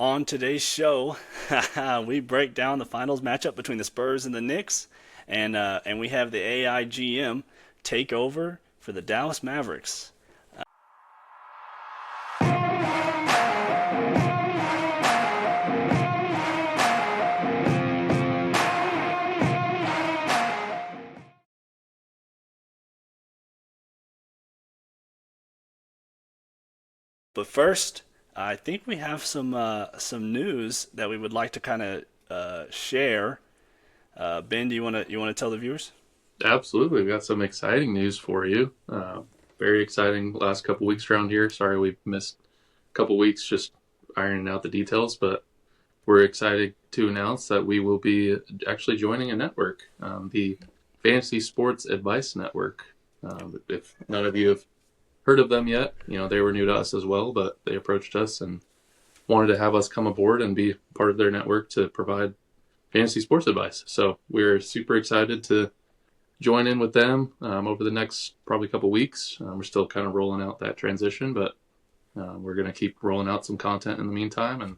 On today's show, we break down the finals matchup between the Spurs and the Knicks, and we have the AIGM take over for the Dallas Mavericks. But first, I think we have some news that we would like to kind of share. Ben, do you want to tell the viewers? Absolutely. We got some exciting news for you. Very exciting last couple weeks around here. Sorry we missed a couple weeks just ironing out the details, but we're excited to announce that we will be actually joining a network, the Fantasy Sports Advice Network. If none of you have heard of them yet, they were new to us as well, but they approached us and wanted to have us come aboard and be part of their network to provide fantasy sports advice. So we're super excited to join in with them over the next probably couple weeks. We're still kind of rolling out that transition, but we're going to keep rolling out some content in the meantime, and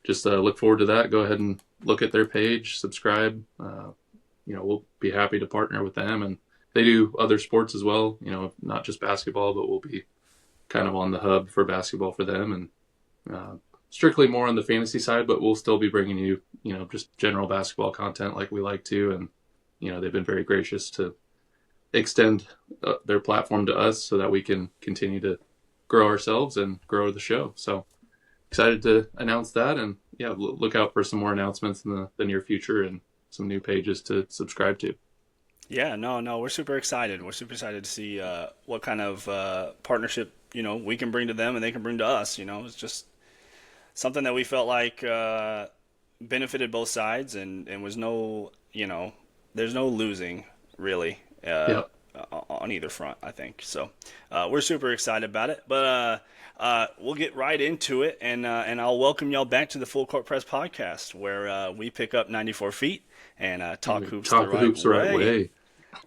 just look forward to that. Go ahead and look at their page, subscribe. We'll be happy to partner with them, and they do other sports as well. Not just basketball, but we'll be kind of on the hub for basketball for them, and strictly more on the fantasy side. But we'll still be bringing you, just general basketball content like we like to, and they've been very gracious to extend their platform to us so that we can continue to grow ourselves and grow the show. So excited to announce that, and yeah, look out for some more announcements in the near future and some new pages to subscribe to. Yeah, no, we're super excited. We're super excited to see what kind of partnership we can bring to them and they can bring to us. It's just something that we felt like benefited both sides and was there's no losing really Yeah, on either front, I think. So we're super excited about it. But we'll get right into it, and I'll welcome y'all back to the Full Court Press podcast, where we pick up 94 feet and talk we hoops the talk the right hoops the right way. way.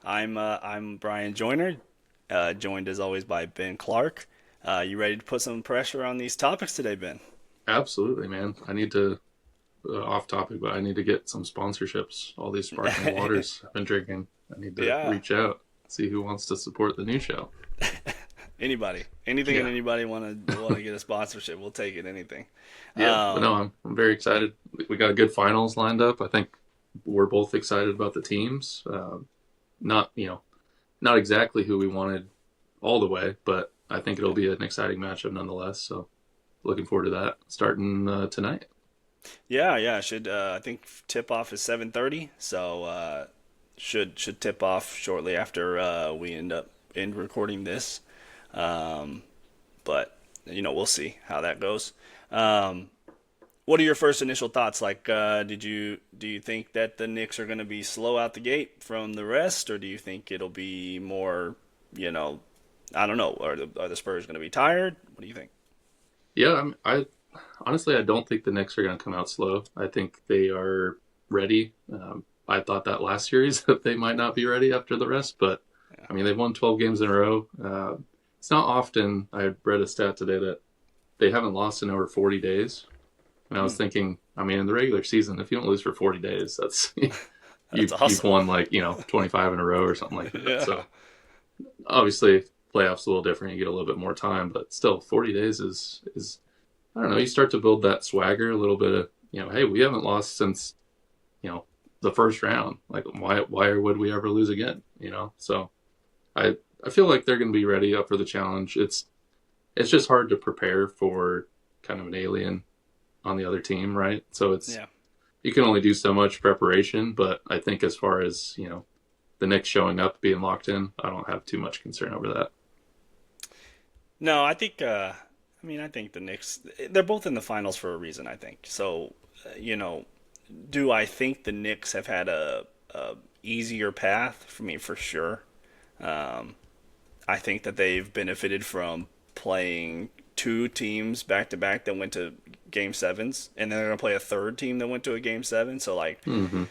I'm Brian Joyner, joined as always by Ben Clark. You ready to put some pressure on these topics today, Ben? Absolutely, man. I need to off topic, but I need to get some sponsorships. All these sparkling waters I've been drinking. I need to Yeah, reach out, see who wants to support the new show. anybody, anything and Yeah, anybody want to get a sponsorship, we'll take it. Anything. yeah. But no, Um, I'm very excited. We got a good finals lined up. I think we're both excited about the teams. Not not exactly who we wanted all the way, but I think it'll yeah. be an exciting matchup nonetheless. So looking forward to that starting tonight. Yeah. Should I think tip off is 7:30, so should tip off shortly after we end recording this. Um, but we'll see how that goes. Um, what are your first initial thoughts? Like, do you think that the Knicks are going to be slow out the gate from the rest, or do you think it'll be more, you know, I don't know, are the Spurs going to be tired? What do you think? Yeah, I honestly I don't think the Knicks are going to come out slow. I think they are ready. I thought that last series that they might not be ready after the rest, but Yeah. I mean they've won 12 games in a row. It's not often. I read a stat today that they haven't lost in over 40 days, and I was Hmm, thinking, I mean, in the regular season, if you don't lose for 40 days, that's that's you've awesome. won like 25 in a row or something like that. Yeah. So obviously playoffs a little different. You get a little bit more time, but still 40 days is I don't know. You start to build that swagger, a little bit of hey, we haven't lost since you know the first round. Like why would we ever lose again? So I I feel like they're going to be ready up for the challenge. It's just hard to prepare for kind of an alien on the other team, right? So it's Yeah. you can only do so much preparation, but I think as far as the Knicks showing up being locked in, I don't have too much concern over that. No, I think. I think the Knicks. They're both in the finals for a reason. I think so. Do I think the Knicks have had a easier path? For me, for sure. Um, I think that they've benefited from playing two teams back to back that went to game sevens, and then they're gonna play a third team that went to a game seven. So like, Hmm.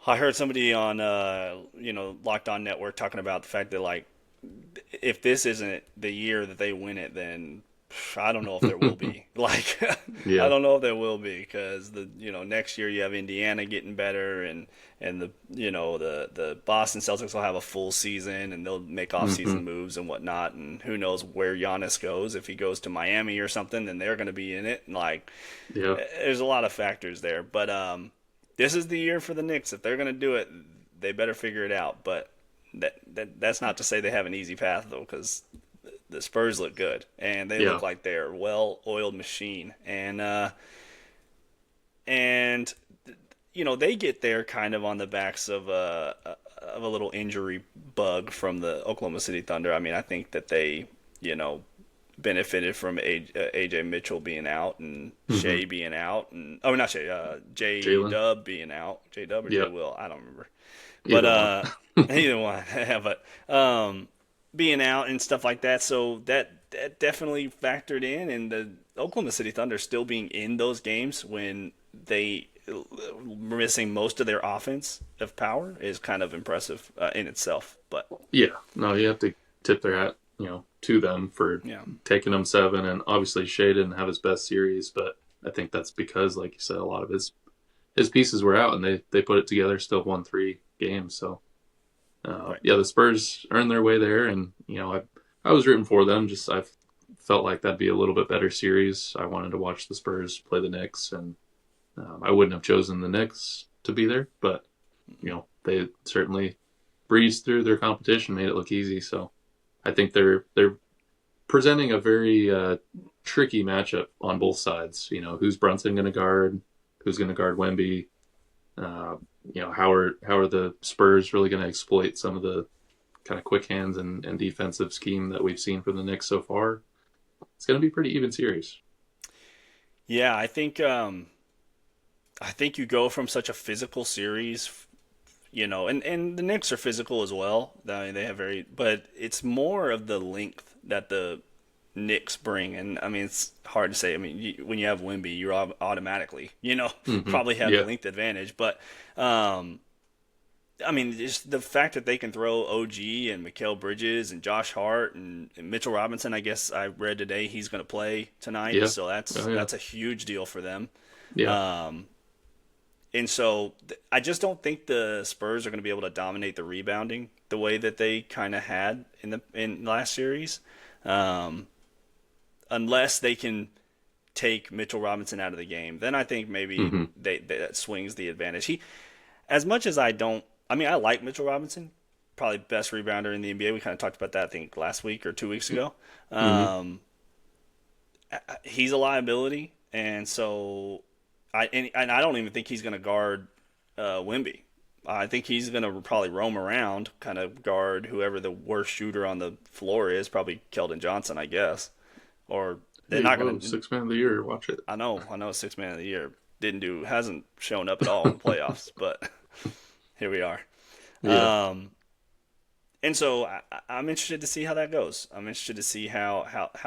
I heard somebody on Locked On Network talking about the fact that like if this isn't the year that they win it, then I don't know if there will be. Like, I Yeah. don't know if there will be because next year you have Indiana getting better and the Boston Celtics will have a full season and they'll make Hmm. off-season moves and whatnot, and who knows where Giannis goes. If he goes to Miami or something, then they're going to be in it. And like, Yeah. there's a lot of factors there, but this is the year for the Knicks. If they're going to do it, they better figure it out. But that's not to say they have an easy path though, because the Spurs look good and they Yeah. look like they're a well-oiled machine, and they get there kind of on the backs of a little injury bug from the Oklahoma City Thunder. I mean, I think that they benefited from AJ Mitchell being out and Hmm. Shea being out, and oh, not Shea, J Jalen. Dub being out, J Dub or J Yeah. Will, I don't remember, but Either one. either one, yeah, but being out and stuff like that. So that definitely factored in, and the Oklahoma City Thunder still being in those games when they were missing most of their offense of power is kind of impressive in itself. But Yeah. No, you have to tip their hat, to them for yeah, taking them seven. And obviously, Shea didn't have his best series, but I think that's because, like you said, a lot of his pieces were out, and they put it together. Still won 3 games. So right. yeah, the Spurs earned their way there, and I was rooting for them. Just I felt like that'd be a little bit better series. I wanted to watch the Spurs play the Knicks, and I wouldn't have chosen the Knicks to be there, but they certainly breezed through their competition, made it look easy. So I think they're presenting a very tricky matchup on both sides. Who's Brunson going to guard? Who's going to guard Wemby? Uh, how are the Spurs really going to exploit some of the kind of quick hands and defensive scheme that we've seen from the Knicks so far? It's going to be a pretty even series. Yeah, I think you go from such a physical series, and the Knicks are physical as well. I mean, they have but it's more of the length that the Knicks bring, and I mean, it's hard to say. I mean, when you have Wemby, you're automatically, Hmm. probably have the Yeah. length advantage. But I mean, just the fact that they can throw OG and Mikal Bridges and Josh Hart and Mitchell Robinson. I guess I read today he's going to play tonight, Yeah. so that's Oh yeah. that's a huge deal for them. Yeah. And so I just don't think the Spurs are going to be able to dominate the rebounding the way that they kind of had in last series, um, unless they can take Mitchell Robinson out of the game. Then I think maybe Hmm. that swings the advantage. As much as I don't, I mean, I like Mitchell Robinson, probably best rebounder in the NBA. We kind of talked about that I think last week or 2 weeks ago. Hmm. Um, he's a liability, and so and I don't even think he's going to guard Wimby. I think he's going to probably roam around, kind of guard whoever the worst shooter on the floor is. Probably Keldon Johnson, I guess. Or they're Hey, not whoa, going to. 6 man of the year. Watch it. I know, six man of the year hasn't shown up at all in the playoffs, but here we are. Yeah. And so I'm interested to see how that goes. I'm interested to see how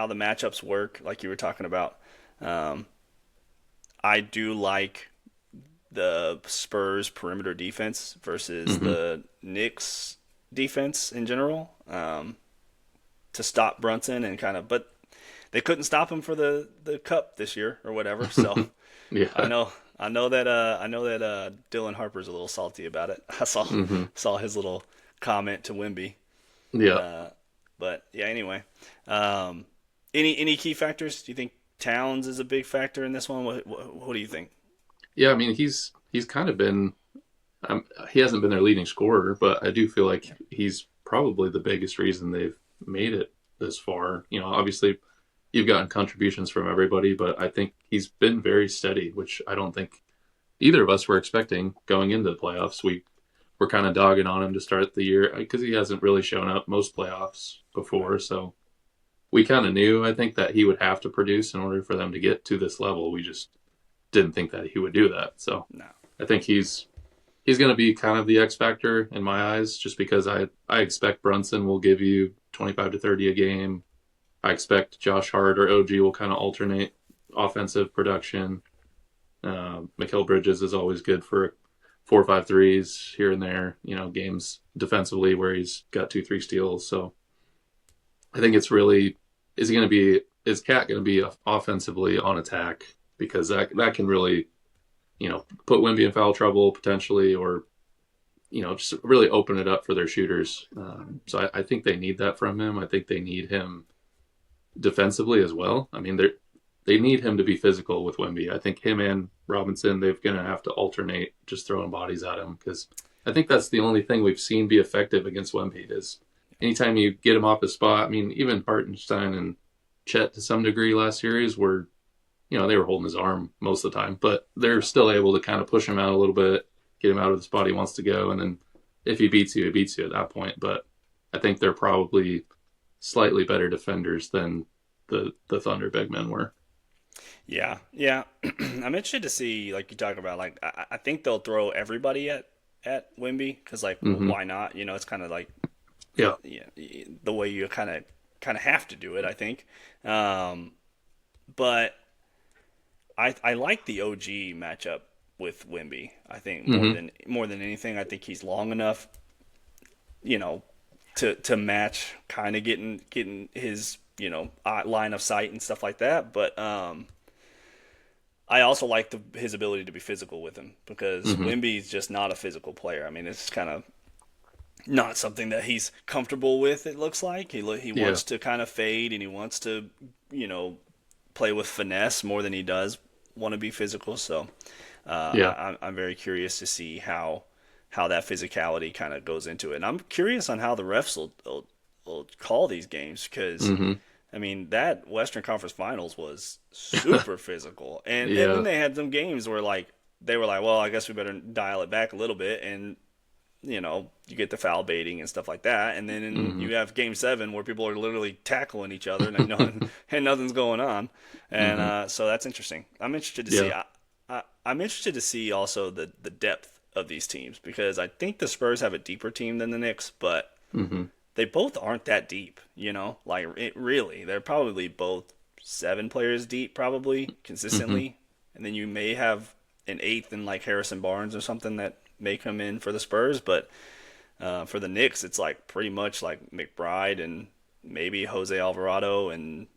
the matchups work, like you were talking about. Um, I do like the Spurs perimeter defense versus Hmm. the Knicks defense in general, to stop Brunson and but they couldn't stop him for the cup this year or whatever. So I Yeah. know I know that Dylan Harper's a little salty about it. I saw Hmm. saw his little comment to Wimby. Yeah. Uh, but yeah, anyway, um, any key factors? Do you think Towns is a big factor in this one? What do you think? Yeah. I mean, he's kind of been. He hasn't been their leading scorer, but I do feel like he's probably the biggest reason they've made it this far. Obviously, you've gotten contributions from everybody, but I think he's been very steady, which I don't think either of us were expecting going into the playoffs. We were kind of dogging on him to start the year because he hasn't really shown up most playoffs Right. before. So we kind of knew, I think, that he would have to produce in order for them to get to this level. We just didn't think that he would do that. So No. I think he's going to be kind of the X factor in my eyes, just because I expect Brunson will give you 25 to 30 a game. I expect Josh Hart or OG will kind of alternate offensive production. Mikal Bridges is always good for 4 or 5 threes here and there. Games defensively where he's got 2, 3 steals. So I think it's really, is he going to be is Cat going to be offensively on attack? Because that can really, put Wemby in foul trouble potentially, or just really open it up for their shooters. So I think they need that from him. I think they need him defensively as well. I mean, they need him to be physical with Wemby. I think him and Robinson, they're going to have to alternate just throwing bodies at him, because I think that's the only thing we've seen be effective against Wemby is anytime you get him off his spot. I mean, even Hartenstein and Chet to some degree last series were, they were holding his arm most of the time, but they're still able to kind of push him out a little bit, get him out of the spot he wants to go, and then if he beats you, he beats you at that point. But I think they're probably slightly better defenders than the Thunder big men were. Yeah, yeah. I'm interested to see, like you talk about, like I think they'll throw everybody at Wemby because, like, Mm-hmm. why not? It's kind of like Yeah. yeah, the way you kind of have to do it, I think. But I like the OG matchup with Wemby. I think Mm-hmm. more than anything, I think he's long enough, you know, to match kind of getting his line of sight and stuff like that. But I also like his ability to be physical with him because Mm-hmm. Wemby's just not a physical player. I mean, it's kind of not something that he's comfortable with. It looks like he Yeah. wants to kind of fade and he wants to play with finesse more than he does want to be physical. So Yeah. I'm very curious to see how that physicality kind of goes into it. And I'm curious on how the refs will call these games because Mm-hmm. I mean that Western Conference Finals was super physical, and then Yeah. they had some games where like they were like, well, I guess we better dial it back a little bit, and you get the foul baiting and stuff like that, and then Mm-hmm. you have Game 7 where people are literally tackling each other and nothing's going on, and Mm-hmm. so that's interesting. I'm interested to see. Yeah. I'm interested to see also the depth of these teams because I think the Spurs have a deeper team than the Knicks, but Mm-hmm. they both aren't that deep. Like it really, they're probably both 7 players deep, probably Mm-hmm. consistently, and then you may have an eighth in like Harrison Barnes or something that may come in for the Spurs, but for the Knicks, it's like pretty much like McBride and maybe Jose Alvarado Maybe and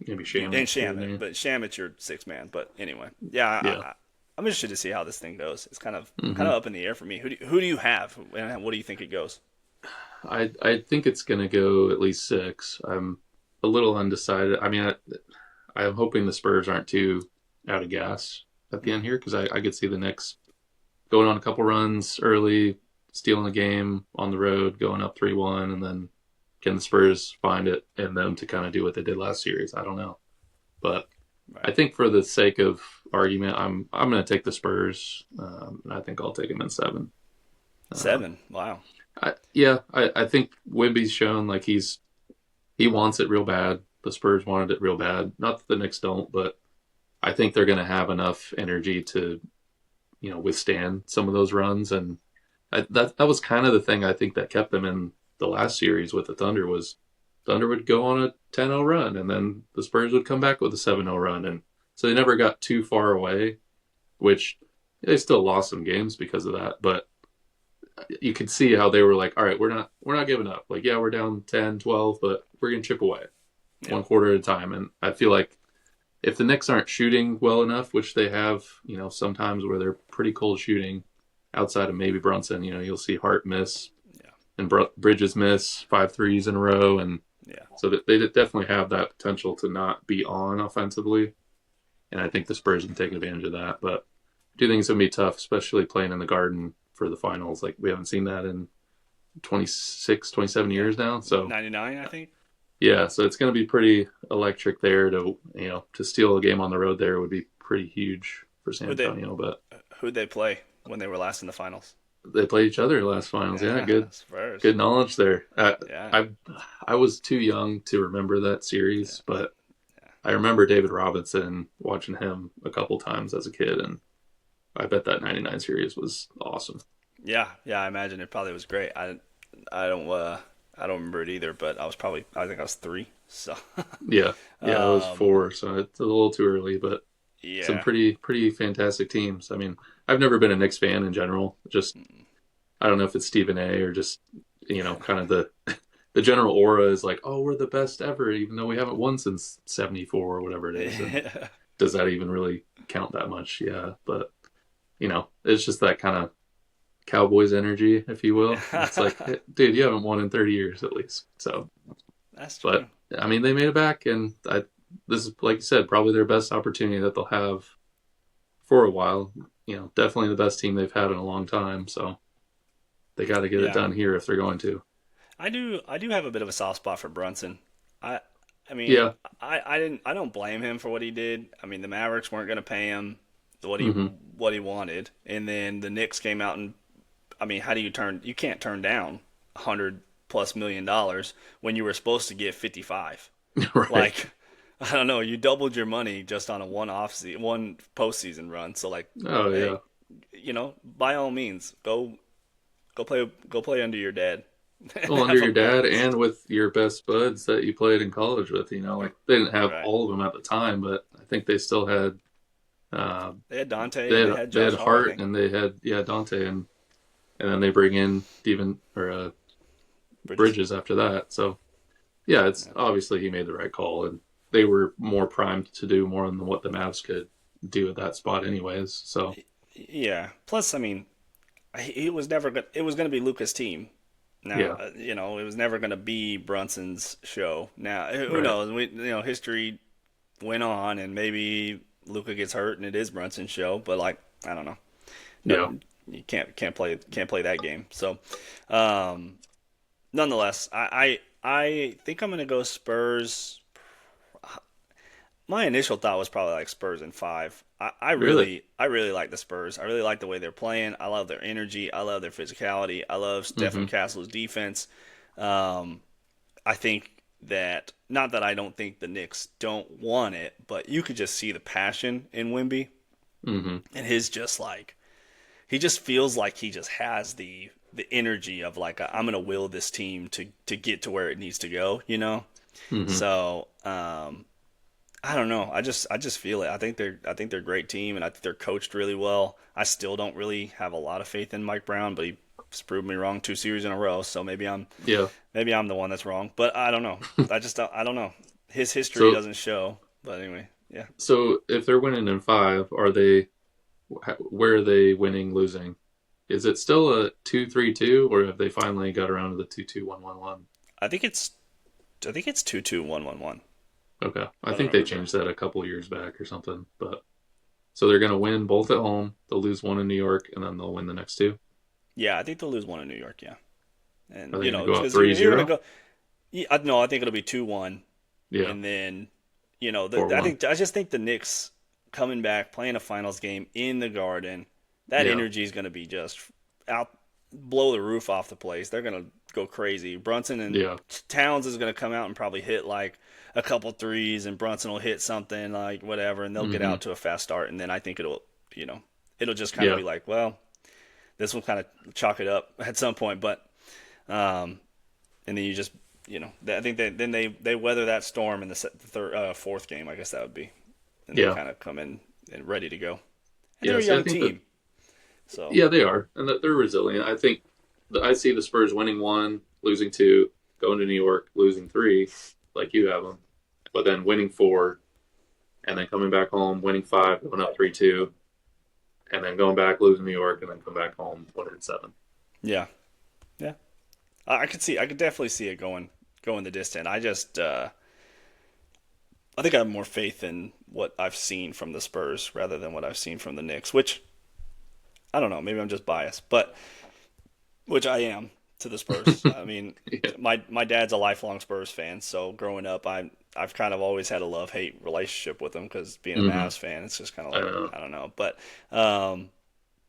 Shamet too, Shamet, man. but Shamet's your sixth man. But anyway, yeah, Yeah. I'm interested to see how this thing goes. It's kind Mm-hmm. of up in the air for me. Who do you have, and what do you think it goes? I think it's going to go at least 6. I'm a little undecided. I mean, I'm hoping the Spurs aren't too out of gas at the end here, because I could see the Knicks going on a couple runs early, stealing the game on the road, going up 3-1, and then can the Spurs find it in them to kind of do what they did last series? I don't know. But I Right, think for the sake of argument, I'm going to take the Spurs, and I think I'll take them in 7. Uh, 7. Wow. I think Wimby's shown like he wants it real bad. The Spurs wanted it real bad. Not that the Knicks don't, but I think they're going to have enough energy to withstand some of those runs. And that was kind of the thing I think that kept them in the last series with the Thunder was Thunder would go on a 10-0 run, and then the Spurs would come back with a 7-0 run, and so they never got too far away, which they still lost some games because of that. But you could see how they were like, all right, we're not giving up. Like, yeah, we're down 10, 12, but we're going to chip away Yeah. one quarter at a time. And I feel like if the Knicks aren't shooting well enough, which they have, sometimes where they're pretty cold shooting outside of maybe Brunson, you'll see Hart miss Yeah. and Bridges miss 5 threes in a row. And Yeah. so that they definitely have that potential to not be on offensively. And I think the Spurs can take advantage of that. But I do think it's going to be tough, especially playing in the Garden for the finals. Like, we haven't seen that in 26, 27 Yeah. years now. So 99, I think. yeah, so it's going to be pretty electric there. To steal a game on the road there would be pretty huge for San Who'd they Antonio. But who'd they play when they were last in the finals? they played each other last finals. Yeah, good Spurs. good knowledge there. Yeah. I was too young to remember that Yeah. series, but Yeah. I remember David Robinson, watching him a couple times as a kid, and I bet that '99 series was awesome. Yeah. Yeah. I imagine it probably was great. I don't remember it either, but I think I was 3. So Yeah, yeah, I was um, 4, so it's a little too early, but some yeah. pretty fantastic teams. I mean, I've never been a Knicks fan in general. Just I don't know if it's Stephen A. or just kind of the the general aura is like, oh, we're the best ever, even though we haven't won since '74 or whatever it is. And does that even really count that much? Yeah, but it's just that kind of Cowboys energy, if you will. It's like, hey, dude, you haven't won in 30 years at least. So, That's true. but I mean, they made it back, and this is, like you said, probably their best opportunity that they'll have for a while. Definitely the best team they've had in a long time. So they got to get it Yeah. done here if they're going to. I do have a bit of a soft spot for Brunson. I I mean, Yeah. I don't blame him for what he did. I mean, the Mavericks weren't going to pay him what he Hmm. what he wanted, and then the Knicks came out and I mean, how do you can't turn down $100+ million when you were supposed to get 55. Right. Like I don't know, you doubled your money just on a one postseason run. So like, Oh hey, yeah. by all means, go play under your dad and Well, under have a your dad blast. and with your best buds that you played in college with, like they didn't have Right. all of them at the time, but I think they still had uh, They had Dante they and had they had they had Josh Hart, I Hart think. and they had Dante and then they bring in Steven or Bridges. Bridges after that. So yeah, it's Yeah. obviously he made the right call, and they were more primed to do more than what the Mavs could do at that spot, anyways. So Yeah. Plus, I mean, it was never going. It was going to be Luka's team. Now, yeah, it was never going to be Brunson's show. Now, who right, knows? History went on, and maybe Luka gets hurt, and it is Brunson's show. But like, I don't know. No, yeah, you can't play that game. So, um, nonetheless, I think I'm going to go Spurs. My initial thought was probably like Spurs in five. really, I really like the Spurs. I really like the way they're playing. I love their energy. I love their physicality. I love Stephen hmm, Castle's defense. Um, I think that not that I don't think the Knicks don't want it, but you could just see the passion in Wimby hmm, and his just like he just feels like he just has the energy of like I'm gonna will this team to get to where it needs to go. hmm, So I don't know. I just feel it. I think they're a great team, and I think they're coached really well. I still don't really have a lot of faith in Mike Brown, but he's proved me wrong 2 series in a row. So yeah. maybe I'm the one that's wrong. But I don't know. I don't know. His history So doesn't show. But anyway, yeah. so if they're winning in five, are they? Where are they winning, losing? Is it still a 2-3-2, or have they finally got around to the 2-2-1-1-1? I think it's I think it's 2-2-1-1-1. Okay, I I don't think they remember. changed that a couple years back or something. But so they're gonna win both at home. They'll lose one in New York, and then they'll win the next two. Yeah, I think they'll lose one in New York. Yeah, Are and they gonna go up because three you're gonna zero? go. Yeah, no, I think it'll be 2-1, Yeah, and then four one. I just think the Knicks coming back playing a finals game in the Garden, that Yeah. energy is going to be just out, blow the roof off the place. They're going to go crazy. Brunson and Yeah. Towns is going to come out and probably hit like a couple threes, and Brunson will hit something like whatever, and they'll get Hmm. out to a fast start, and then I think it'll just kind of Yeah. be like, well, this will kind of chalk it up at some point, but um, and then you just I think they weather that storm in the third fourth game. I guess that would be, and they Yeah. kind of come in and ready to go. And they're Yeah. a See, I young think that team, so yeah they are, and that they're resilient. I think I see the Spurs winning one, losing two, going to New York, losing three, like you have them, but then winning four, and then coming back home, winning five, going up 3-2, and then going back, losing New York, and then come back home, winning seven. yeah, yeah. I could definitely see it going the distance. I think I have more faith in what I've seen from the Spurs rather than what I've seen from the Knicks, which I don't know. Maybe I'm just biased, but which I am to the Spurs. I mean, Yeah. my dad's a lifelong Spurs fan, so growing up, I've kind of always had a love hate relationship with them because being a Hmm. Mavs fan, it's just kind of I like know. I don't know, but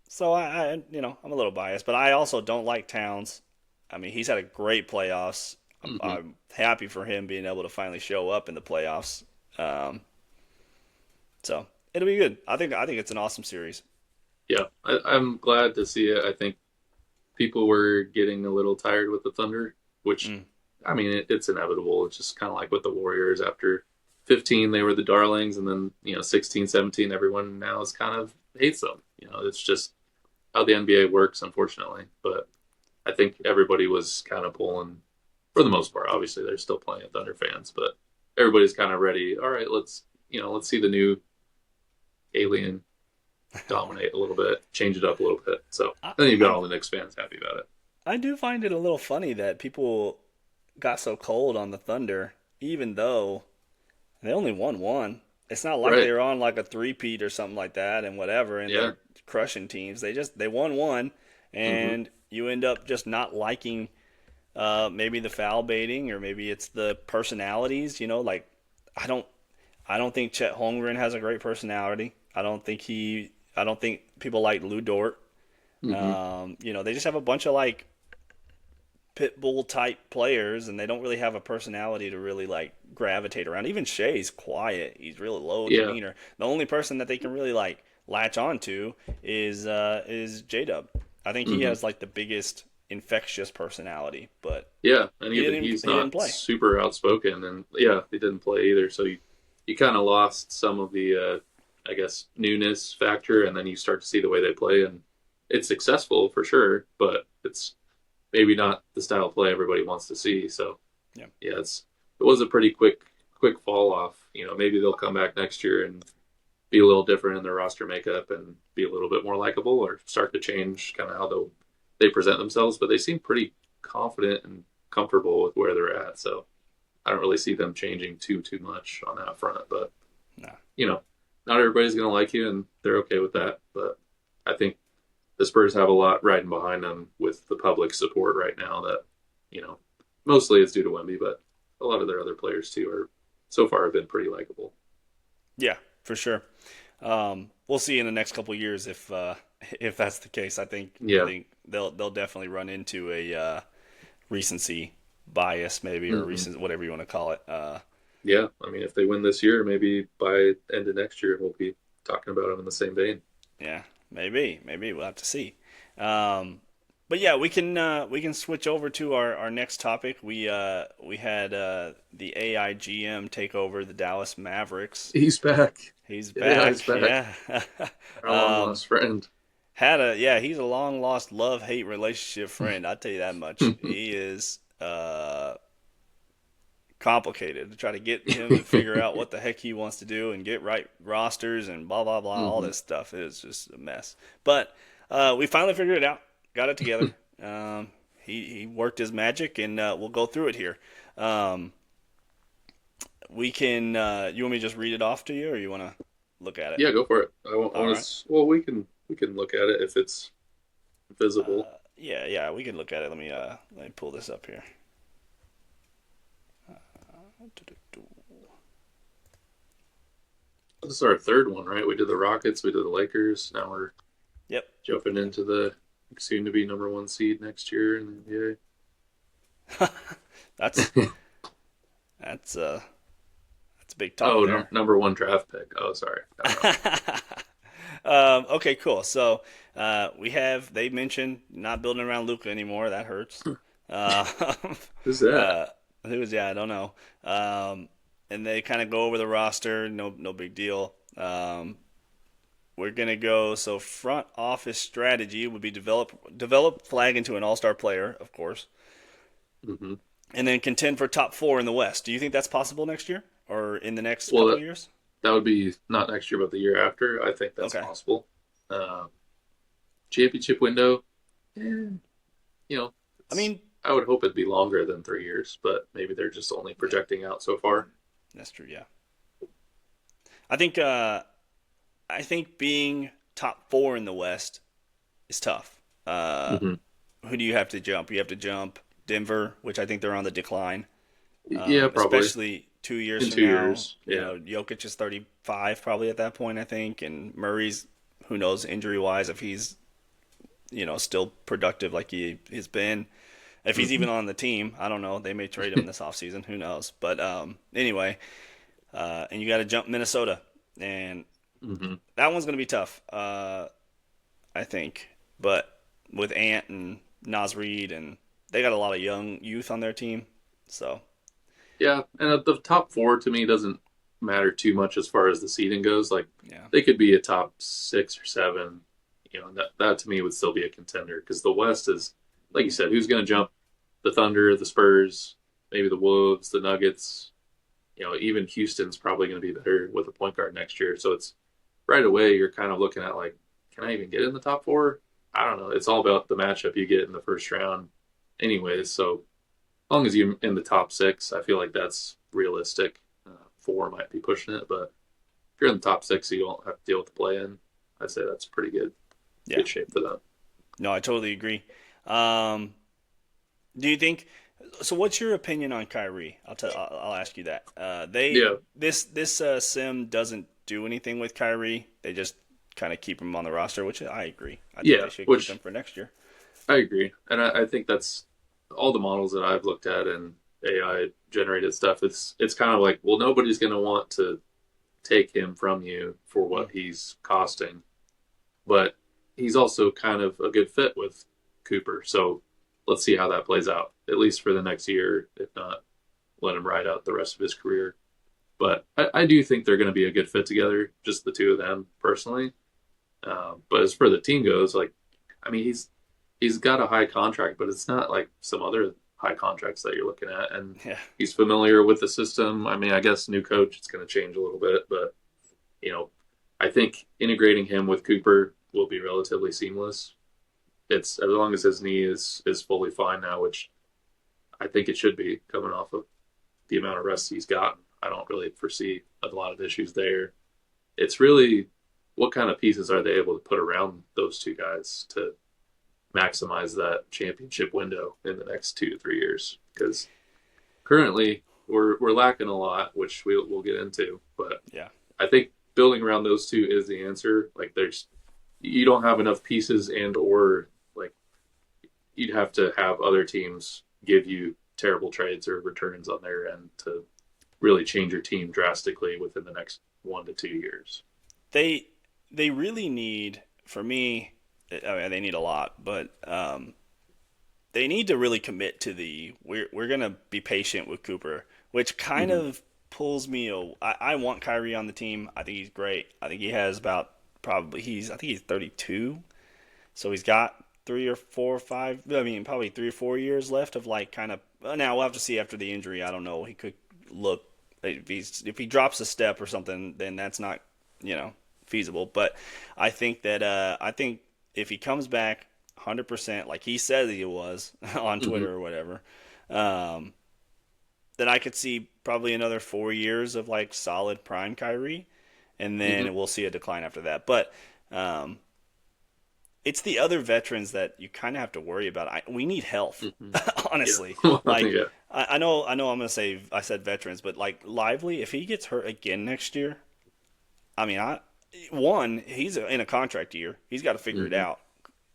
so I'm a little biased, but I also don't like Towns. I mean, he's had a great playoffs. Hmm. I'm happy for him being able to finally show up in the playoffs. Um, so it'll be good. I think it's an awesome series. Yeah, I'm glad to see it. I think people were getting a little tired with the Thunder, which, Mm. I mean, it's inevitable. It's just kind of like with the Warriors. After 15, they were the darlings, and then 16, 17, everyone now is kind of hates them. It's just how the NBA works, unfortunately. But I think everybody was kind of pulling for the most part. Obviously, there's still plenty of Thunder fans, but everybody's kind of ready. All right, let's see the new alien dominate a little bit, change it up a little bit. So I, then you've got I all the Knicks fans happy about it. I do find it a little funny that people got so cold on the Thunder, even though they only won one. It's not like Right? they're on like a three-peat or something like that and whatever, and Yeah. they're crushing teams. They won one, Mm-hmm. and you end up just not liking maybe the foul baiting or maybe it's the personalities. Like I don't I don't think Chet Holmgren has a great personality. I don't think people like Lou Dort. Mm-hmm. They just have a bunch of like pit bull type players, and they don't really have a personality to really like gravitate around. Even Shea's quiet; he's really low Yeah. demeanor. The only person that they can really like latch onto is J Dub. I think he Mm-hmm. has like the biggest infectious personality, but Yeah, and he even didn't he's he didn't not play. super outspoken, and yeah, he didn't play either. So you kind of lost some of the, I guess, newness factor, and then you start to see the way they play, and it's successful for sure, but it's maybe not the style of play everybody wants to see. So Yeah, yeah, it was a pretty quick fall off. Maybe they'll come back next year and be a little different in their roster makeup and be a little bit more likable, or start to change kind of how they present themselves. But they seem pretty confident and comfortable with where they're at. So I don't really see them changing too much on that front. But no, you know, not everybody's going to like you, and they're okay with that. But I think the Spurs have a lot riding behind them with the public support right now. That you know, mostly it's due to Wemby, but a lot of their other players too are so far have been pretty likable. yeah, for sure. We'll see in the next couple of years if that's the case. I Yeah. think they'll definitely run into a recency bias, maybe, or Hmm. recent whatever you want to call it. Yeah, I mean, if they win this year, maybe by end of next year, we'll be talking about them in the same vein. Yeah, maybe we'll have to see. But yeah, we can switch over to our next topic. We had the AIGM take over the Dallas Mavericks. He's back. He's Yeah, he's back. back. Yeah. Our long um, lost friend. he's a long lost love hate relationship friend. I'll tell you that much. He is complicated to try to get him to figure out what the heck he wants to do and get right rosters and blah blah blah. All Hmm. this stuff is just a mess. But we finally figured it out. Got it together. He worked his magic, and we'll go through it here. Um, we can. You want me to just read it off to you, or you want to look at it? Yeah, go for it. I won't All want right. to. Well, we can look at it if it's visible. Yeah, we can look at it. Let me pull this up here. This is our third one, right? We did the Rockets, we did the Lakers. Now we're Yep. jumping into the soon to be number one seed next year in the That's NBA. that's that's big talk Oh, there. number one draft pick. Oh, sorry. Got it wrong. Okay, cool. So they mentioned not building around Luka anymore. That hurts. Uh, Who's that? uh, who was I don't know. And they kind of go over the roster. No big deal. We're gonna go. So front office strategy would be develop Flag into an all-star player, of course, Hmm. and then contend for top four in the West. Do you think that's possible next year or in the next Well, couple of years? that would be not next year, but the year after. I think that's Okay. possible. Uh, Championship window, eh, I mean, I would hope it'd be longer than 3 years, but maybe they're just only projecting out so far. that's true. Yeah. I think I think being top four in the West is tough. Hmm. Who do you have to jump? You have to jump Denver, which I think they're on the decline, Yeah, probably especially 2 years in from two now. years. Yeah. Jokic is 35 probably at that point, I think, and Murray's who knows injury wise if he's still productive like he has been. If he's Hmm. even on the team, I don't know. They may trade him this offseason. Who knows? But anyway, and you got to jump Minnesota, and Hmm. that one's going to be tough, I think. But with Ant and Nas Reed, and they got a lot of young youth on their team. So, Yeah, and the top four to me doesn't matter too much as far as the seeding goes. Like yeah. they could be a top 6 or 7. That to me would still be a contender because the West is, like you said, who's going to jump? The Thunder, the Spurs. maybe the Wolves, the Nuggets, even Houston's probably going to be better with a point guard next year. So it's right away you're kind of looking at like, can I even get in the top four? I don't know. It's all about the matchup you get in the first round, anyways. So as long as you're in the top six, I feel like that's realistic. Four might be pushing it, but if you're in the top six, you don't have to deal with the play in. I'd say that's pretty Yeah. good shape for them. No, I totally agree. Um, do you think? So, what's your opinion on Kyrie? I'll ask you that. Yeah, This sim doesn't do anything with Kyrie. They just kind of keep him on the roster, which I agree. I think yeah, they should keep him which for next year. I agree, and I think that's all the models that I've looked at and AI generated stuff. It's kind of like, well, nobody's going to want to take him from you for Mm, what he's costing, but he's also kind of a good fit with Cooper. So let's see how that plays out, at least for the next year. If not, let him ride out the rest of his career. But I do think they're going to be a good fit together, just the two of them personally. But as for the team goes, like, I mean, he's got a high contract, but it's not like some other high contracts that you're looking at, and yeah, he's familiar with the system. I mean, I guess new coach, it's going to change a little bit, but you know, I think integrating him with Cooper will be relatively seamless. It's as long as his knee is fully fine now, which I think it should be coming off of the amount of rest he's gotten. I don't really foresee a lot of issues there. It's really what kind of pieces are they able to put around those two guys to maximize that championship window in the next 2 to 3 years? Because currently we're lacking a lot, which we'll get into. But yeah. I think building around those two is the answer. Like there's you don't have enough pieces and or like you'd have to have other teams give you terrible trades or returns on their end to really change your team drastically within the next 1 to 2 years. They they really need, for me. I mean, they need a lot, but they need to really commit to the we're gonna be patient with Cooper, which kind Mm-hmm. of pulls me. I want Kyrie on the team. I think he's great. I think he has about probably he's I think he's 32, so he's got 3 or 4 or 5. I mean, probably 3 or 4 years left of like kind of. Now we'll have to see after the injury. I don't know. He could look if he drops a step or something, then that's not you know feasible. But I think if he comes back 100% like he said he was on Mm-hmm. Twitter or whatever, um, then I could see probably another 4 years of like solid prime Kyrie, and Mm-hmm. then we'll see a decline after that. But um, it's the other veterans that you kind of have to worry about. We need health, Mm-hmm. honestly. Yeah. Like Yeah. I know. I'm gonna say I said veterans, but like Lively, if he gets hurt again next year, I mean, one he's in a contract year. He's got to figure it Mm-hmm. out.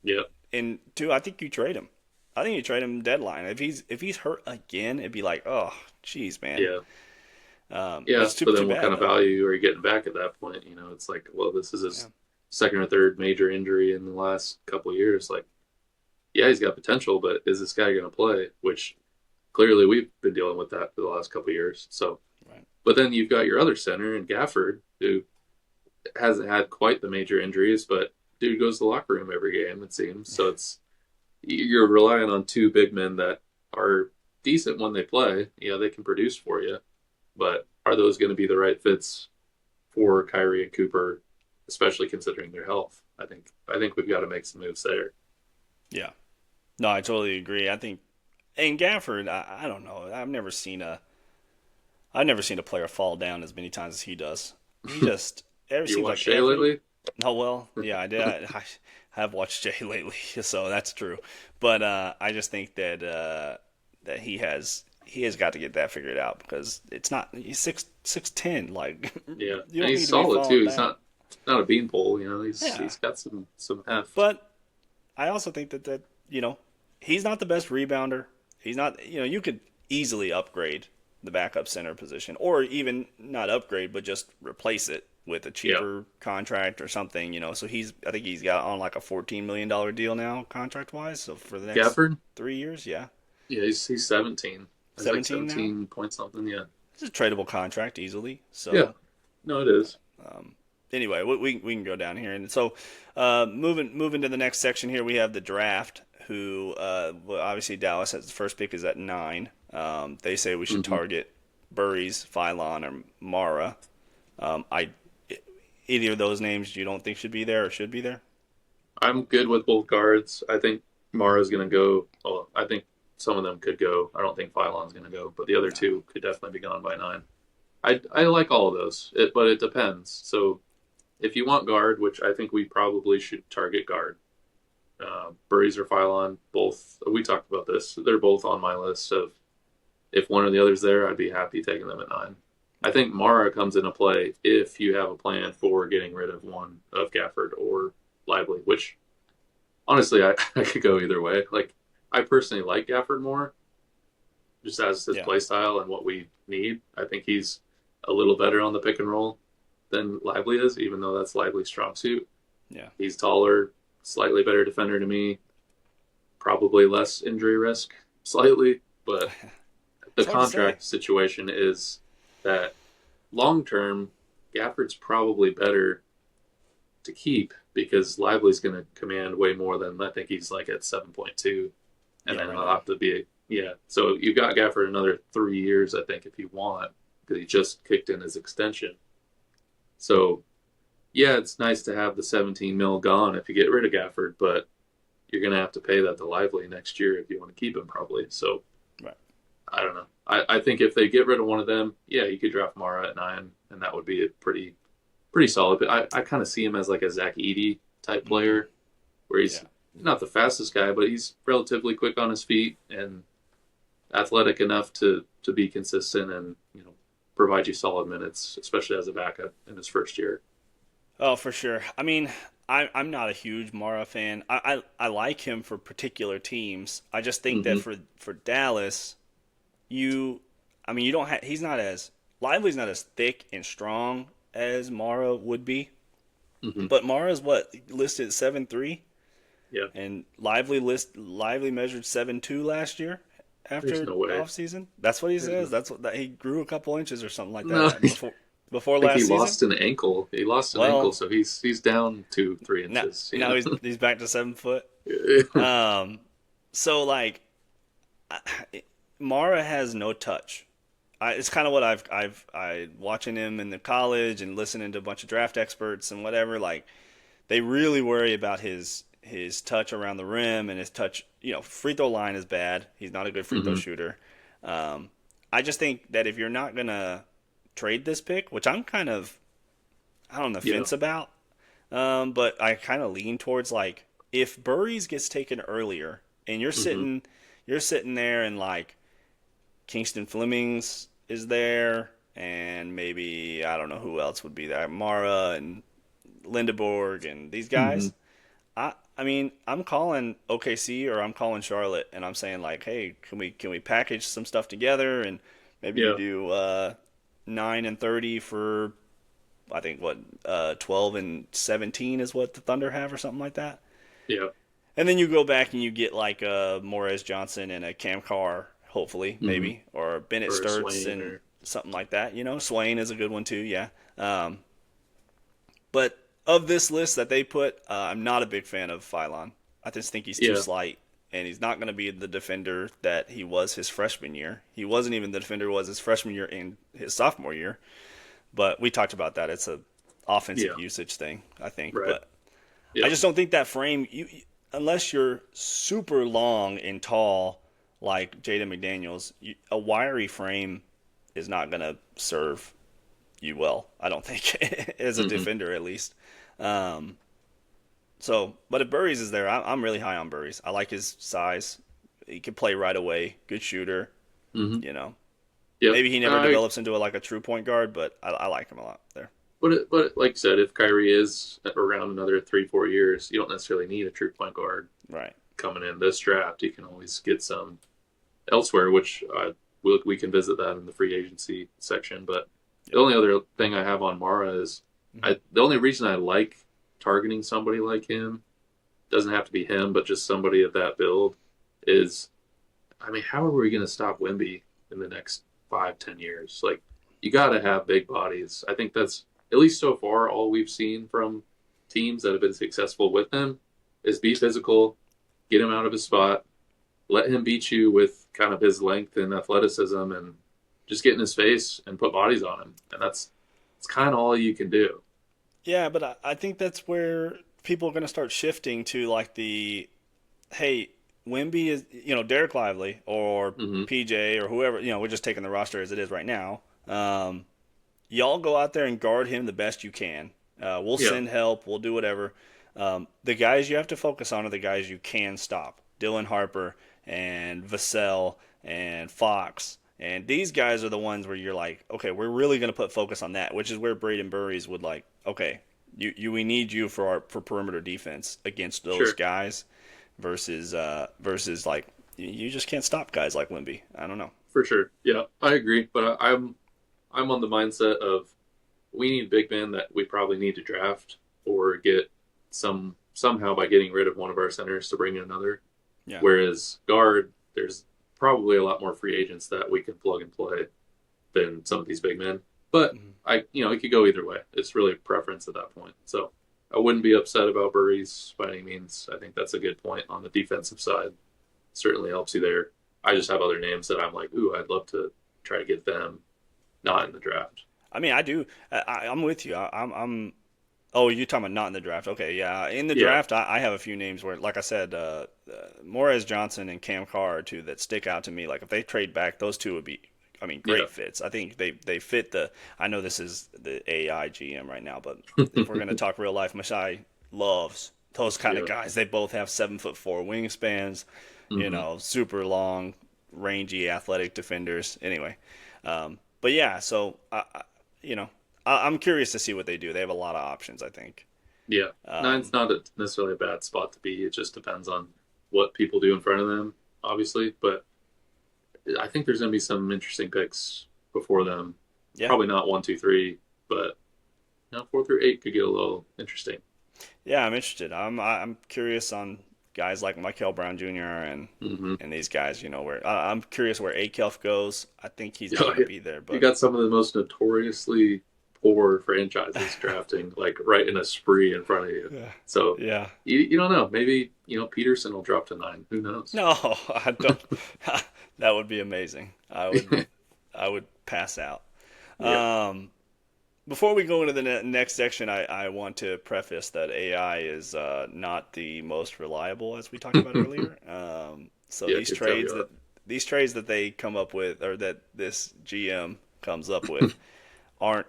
Yeah. And two, I think you trade him. I think you trade him deadline. If he's hurt again, it'd be like, oh, jeez, man. Yeah. Yeah. It's But too then what kind bad of though. value are you getting back at that point? It's like, well, this is Yeah, his second or third major injury in the last couple of years. Like, yeah, he's got potential, but is this guy going to play? Which clearly we've been dealing with that for the last couple of years. So, right. but then you've got your other center in Gafford, who hasn't had quite the major injuries, but dude goes to the locker room every game, it seems. So you're relying on two big men that are decent when they play. Yeah, they can produce for you, but are those going to be the right fits for Kyrie and Cooper, especially considering their health? I think we've got to make some moves there. Yeah. No, I totally agree. I think, and Gafford, I don't know. I've never seen a player fall down as many times as he does. He just it You seems watch like Shea every. lately? Oh well, yeah, I did. I have watched Jay lately, so that's true. But I just think that he has got to get that figured out because it's not he's 6'10". Like Yeah, you and don't he's need to be solid falling too. He's down. not a beanpole. He's Yeah, he's got some heft. but I also think that he's not the best rebounder. He's not you could easily upgrade the backup center position, or even not upgrade, but just replace it with a Yeah, cheaper contract or something. So I think he's got on like a $14 million deal now, contract wise. So for the next Gafford. 3 years, yeah, Yeah, he's 17. He's like 17 now. 17 point something. Yeah, It's a tradable contract easily. yeah. So No, it is. anyway, we can go down here, and so moving to the next section here, we have the draft. Who well, obviously Dallas has the first pick is at 9. They say we should Hmm. target Burries, Phylon, or Mara. I Either of those names you don't think should be there or should be there? I'm good with both guards. I think Mara's going to go. Well, I think some of them could go. I don't think Phylon's going to go, but the other No. two could definitely be gone by 9. I like all of those, but it depends. So if you want guard, which I think we probably should target guard, Burries or Phylon, both. We talked about this. They're both on my list of if one or the other's there, I'd be happy taking them at 9. I Yeah. think Mara comes into play if you have a plan for getting rid of one of Gafford or Lively, which honestly I could go either way. Like I personally like Gafford more, just as his Yeah. play style and what we need. I think he's a little better on the pick and roll than Lively is, even though that's Lively's strong suit. Yeah. He's taller, slightly better defender to me, probably less injury risk, slightly, but the It's hard to say. contract situation is that long term, Gafford's probably better to keep because Lively's going to command way more than I think he's like at 7.2, and Yeah, then right he'll now. have to be yeah. So you got Gafford another 3 years, I think, if you want, because he just kicked in his extension. So yeah, it's nice to have the 17 mil gone if you get rid of Gafford, but you're going to have to pay that to Lively next year if you want to keep him, probably. So Right. I don't know. I think if they get rid of one of them, yeah, you could draft Mara at 9, and that would be a pretty solid. But I kind of see him as like a Zach Edey type Mm, player, where he's yeah. not the fastest guy, but he's relatively quick on his feet and athletic enough to be consistent and provide you solid minutes, especially as a backup in his first year. Oh, for sure. I mean, I'm not a huge Mara fan. I like him for particular teams. I just think that Hmm. for Dallas, you, I mean, you don't have. He's not as Lively's not as thick and strong as Mara would be. Hmm. But Mara's what listed 7'3", Yeah, and Lively measured 7'2" last year there's after no way. offseason. That's what he There's says. no. That's what that he grew a couple inches or something like No, that I before think he last season. lost an ankle. He lost an ankle, Well, so he's down 2-3 now inches. now he's back to 7 foot. Yeah. Um, so like Mara has no touch. It's kind of what I watching him in the college and listening to a bunch of draft experts and whatever. Like they really worry about his touch around the rim and his touch. Free throw line is bad. He's not a good free throw Hmm. shooter. Um, I just think that if you're not gonna trade this pick, which I'm kind of on the Yeah. fence about, but I kind of lean towards like if Burries gets taken earlier and Hmm. you're sitting there and like Kingston Flemings is there and maybe I don't know who else would be there, Mara and Lindeborg and these Hmm. guys. I mean I'm calling OKC or I'm calling Charlotte and I'm saying like, hey, can we package some stuff together and maybe you Yeah. do 9 and 30 for I think what 12 and 17 is what the Thunder have or something like that. Yeah. And then you go back and you get like a Morez Johnson and a Cam Carr, hopefully Hmm. maybe, or Bennett Or a Sturts Swain and or something like that. Swain is a good one too. Yeah. But of this list that they put, I'm not a big fan of Phylon. I just think he's too yeah. slight, and he's not going to be the defender that he was his freshman year. He wasn't even the defender he was his freshman year and his sophomore year. But we talked about that. It's a offensive Yeah. usage thing, I think. Right. But I Yeah. just don't think that frame, unless you're super long and tall like Jaden McDaniels, a wiry frame is not going to serve you well. I don't think as a Hmm. defender at least. Um, but if Burries is there, I'm really high on Burries. I like his size. He can play right away. Good shooter. Hmm. You know, Yep. maybe he never develops into like a true point guard, but I like him a lot there. But like I said, if Kyrie is around another 3-4 years, you don't necessarily need a true point guard Right. coming in this draft. You can always get some elsewhere, which we can visit that in the free agency section. But the Yep. only other thing I have on Mara is Hmm. the only reason I like targeting somebody like him doesn't have to be him, but just somebody of that build is, I mean, how are we going to stop Wimby in the next 5-10 years? Like, you got to have big bodies. I think that's at least so far all we've seen from teams that have been successful with him is be physical, get him out of his spot, let him beat you with kind of his length and athleticism and just get in his face and put bodies on him. And it's kind of all you can do. Yeah, but I think that's where people are going to start shifting to like the hey, Wimby is, Derek Lively or Hmm. PJ or whoever, we're just taking the roster as it is right now. Y'all go out there and guard him the best you can. We'll Yeah, send help. We'll do whatever. The guys you have to focus on are the guys you can stop. Dylan Harper and Vassell and Fox. And these guys are the ones where you're like, okay, we're really going to put focus on that, which is where Braden Burries would like, okay, we need you for perimeter defense against those sure. guys versus like you just can't stop guys like Wimby. I don't know. For sure. Yeah, I agree. But I'm on the mindset of we need big men that we probably need to draft or get somehow by getting rid of one of our centers to bring in another. Yeah. Whereas guard, there's probably a lot more free agents that we can plug and play than some of these big men. But Mhm. it could go either way. It's really a preference at that point. So I wouldn't be upset about Burries by any means. I think that's a good point on the defensive side. Certainly helps you there. I just have other names that I'm like, ooh, I'd love to try to get them not in the draft. I mean, I do. I'm with you. I'm. Oh, you're talking about not in the draft? Okay, yeah. In the Yeah, draft, I have a few names where, like I said, Morez Johnson and Cam Carr are two that stick out to me. Like if they trade back, those two would be, I mean, yeah, great fits. I think they fit the. I know this is the AI GM right now, but if we're gonna talk real life, Masai loves those kind of yeah. guys. They both have 7'4" wingspans, Hmm. super long, rangy, athletic defenders. Anyway, but yeah, so you know, I'm curious to see what they do. They have a lot of options, I think. Yeah. Nine's Um, not necessarily a bad spot to be. It just depends on what people do in front of them, obviously. But I think there's going to be some interesting picks before them. yeah, Probably not one, two, three, but 4 through 8 could get a little interesting. yeah, I'm interested. I'm curious on guys like Michael Brown Jr. Hmm. and these guys. Where I'm curious where Akelf goes. I think he's not Yeah, going to be there, you but got some of the most notoriously poor franchises drafting like right in a spree in front of you. yeah, So yeah. you don't know. Maybe Peterson will drop to 9. Who knows? No, I don't. That would be amazing. I would pass out. Yeah. Um, Before we go into the next section, I want to preface that AI is not the most reliable, as we talked about earlier. So Yeah, good caveat. these trades that they come up with, or that this GM comes up with, aren't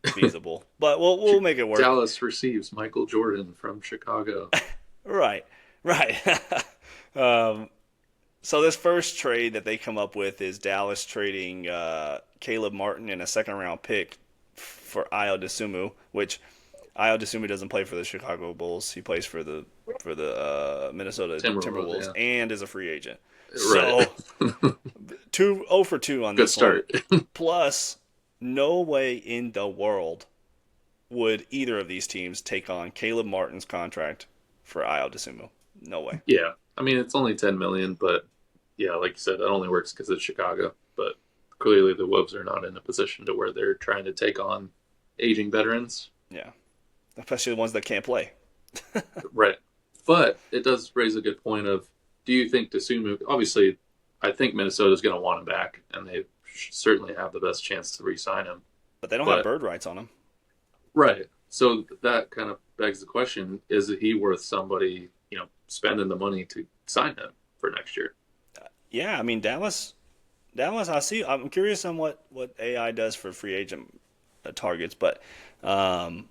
feasible. But we'll make it work. Dallas receives Michael Jordan from Chicago. Right, right. um, so this first trade that they come up with is Dallas trading Caleb Martin and a second round pick for Io DeSumo, which Io DeSumo doesn't play for the Chicago Bulls. He plays for the Minnesota Timberwolves, Timberwolves yeah. and is a free agent. Right. So 0 for 2 on Good this one. start. Plus, no way in the world would either of these teams take on Caleb Martin's contract for Io DeSumo. No way. Yeah. I mean, it's only 10 million, but yeah, like you said, that only works because it's Chicago. But clearly the Wolves are not in a position to where they're trying to take on aging veterans. Yeah, especially the ones that can't play. Right. But it does raise a good point of do you think Desumu, obviously, I think Minnesota's going to want him back, and they certainly have the best chance to re sign him. But they don't have But, bird rights on him. right. So that kind of begs the question is he worth somebody, spending the money to sign him for next year? Yeah, I mean Dallas. I'm curious on what AI does for free agent targets, but um,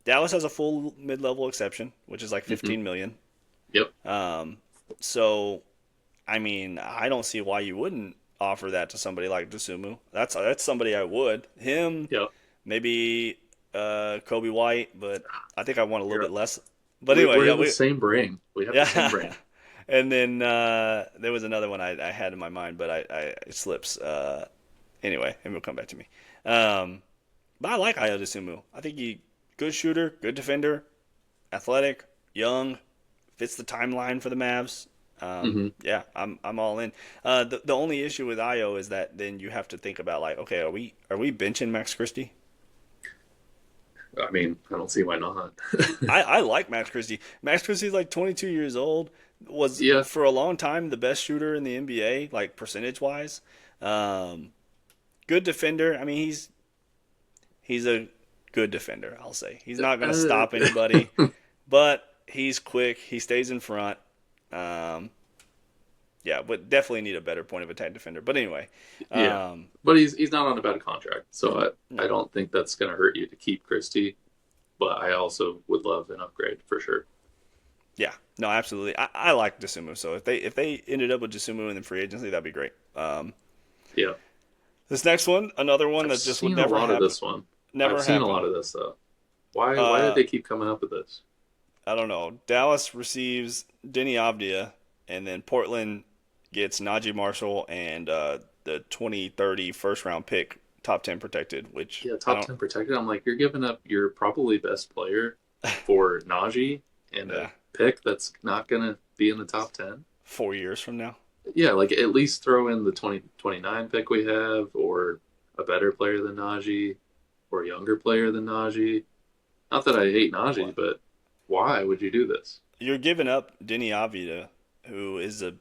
Dallas has a full mid-level exception, which is like Hmm. 15 million. Yep. So, I mean, I don't see why you wouldn't offer that to somebody like Desumu. That's somebody I would. Him, Yep. maybe Kobe White, but I think I want a little You're, bit less. But anyway, we're yeah, in the same brain. We have the same yeah. brain. And then there was another one I had in my mind, but it slips. Anyway, and it'll come back to me. But I like Ayo Dosunmu. I think he good shooter, good defender, athletic, young, fits the timeline for the Mavs. Hmm. Yeah, I'm all in. The only issue with Ayo is that then you have to think about like, okay, are we benching Max Christie? I mean, I don't see why not. I like Max Christie. Max Christie's like 22 years old. Was Yeah, for a long time the best shooter in the NBA, like percentage wise. Um, Good defender. I mean, he's a good defender. I'll say he's not going to stop anybody, but he's quick. He stays in front. Um, yeah, but definitely need a better point of attack defender. But anyway, yeah, um, but he's not on a bad contract, so I no, don't think that's going to hurt you to keep Christie. But I also would love an upgrade for sure. yeah, no, absolutely. I like Jasumu. So if they ended up with Jasumu in the free agency, that'd be great. Yeah, This next one, another one I've that just would seen a never lot of happen. this one. I've Never seen a lot happen. of this though. Why did Uh, they keep coming up with this? I don't know. Dallas receives Denny Avdia, and then Portland gets Najee Marshall and the 2030 first round pick, top 10 protected. Which Yeah, I top don't. 10 protected. I'm like, you're giving up your probably best player for Najee and a Yeah, pick that's not going to be in the top 10. 4 years from now. Yeah, like at least throw in the 2029 pick we have, or a better player than Najee, or a younger player than Najee. Not that I hate Najee, What? but why would you do this? You're giving up Denny Avdia, who is a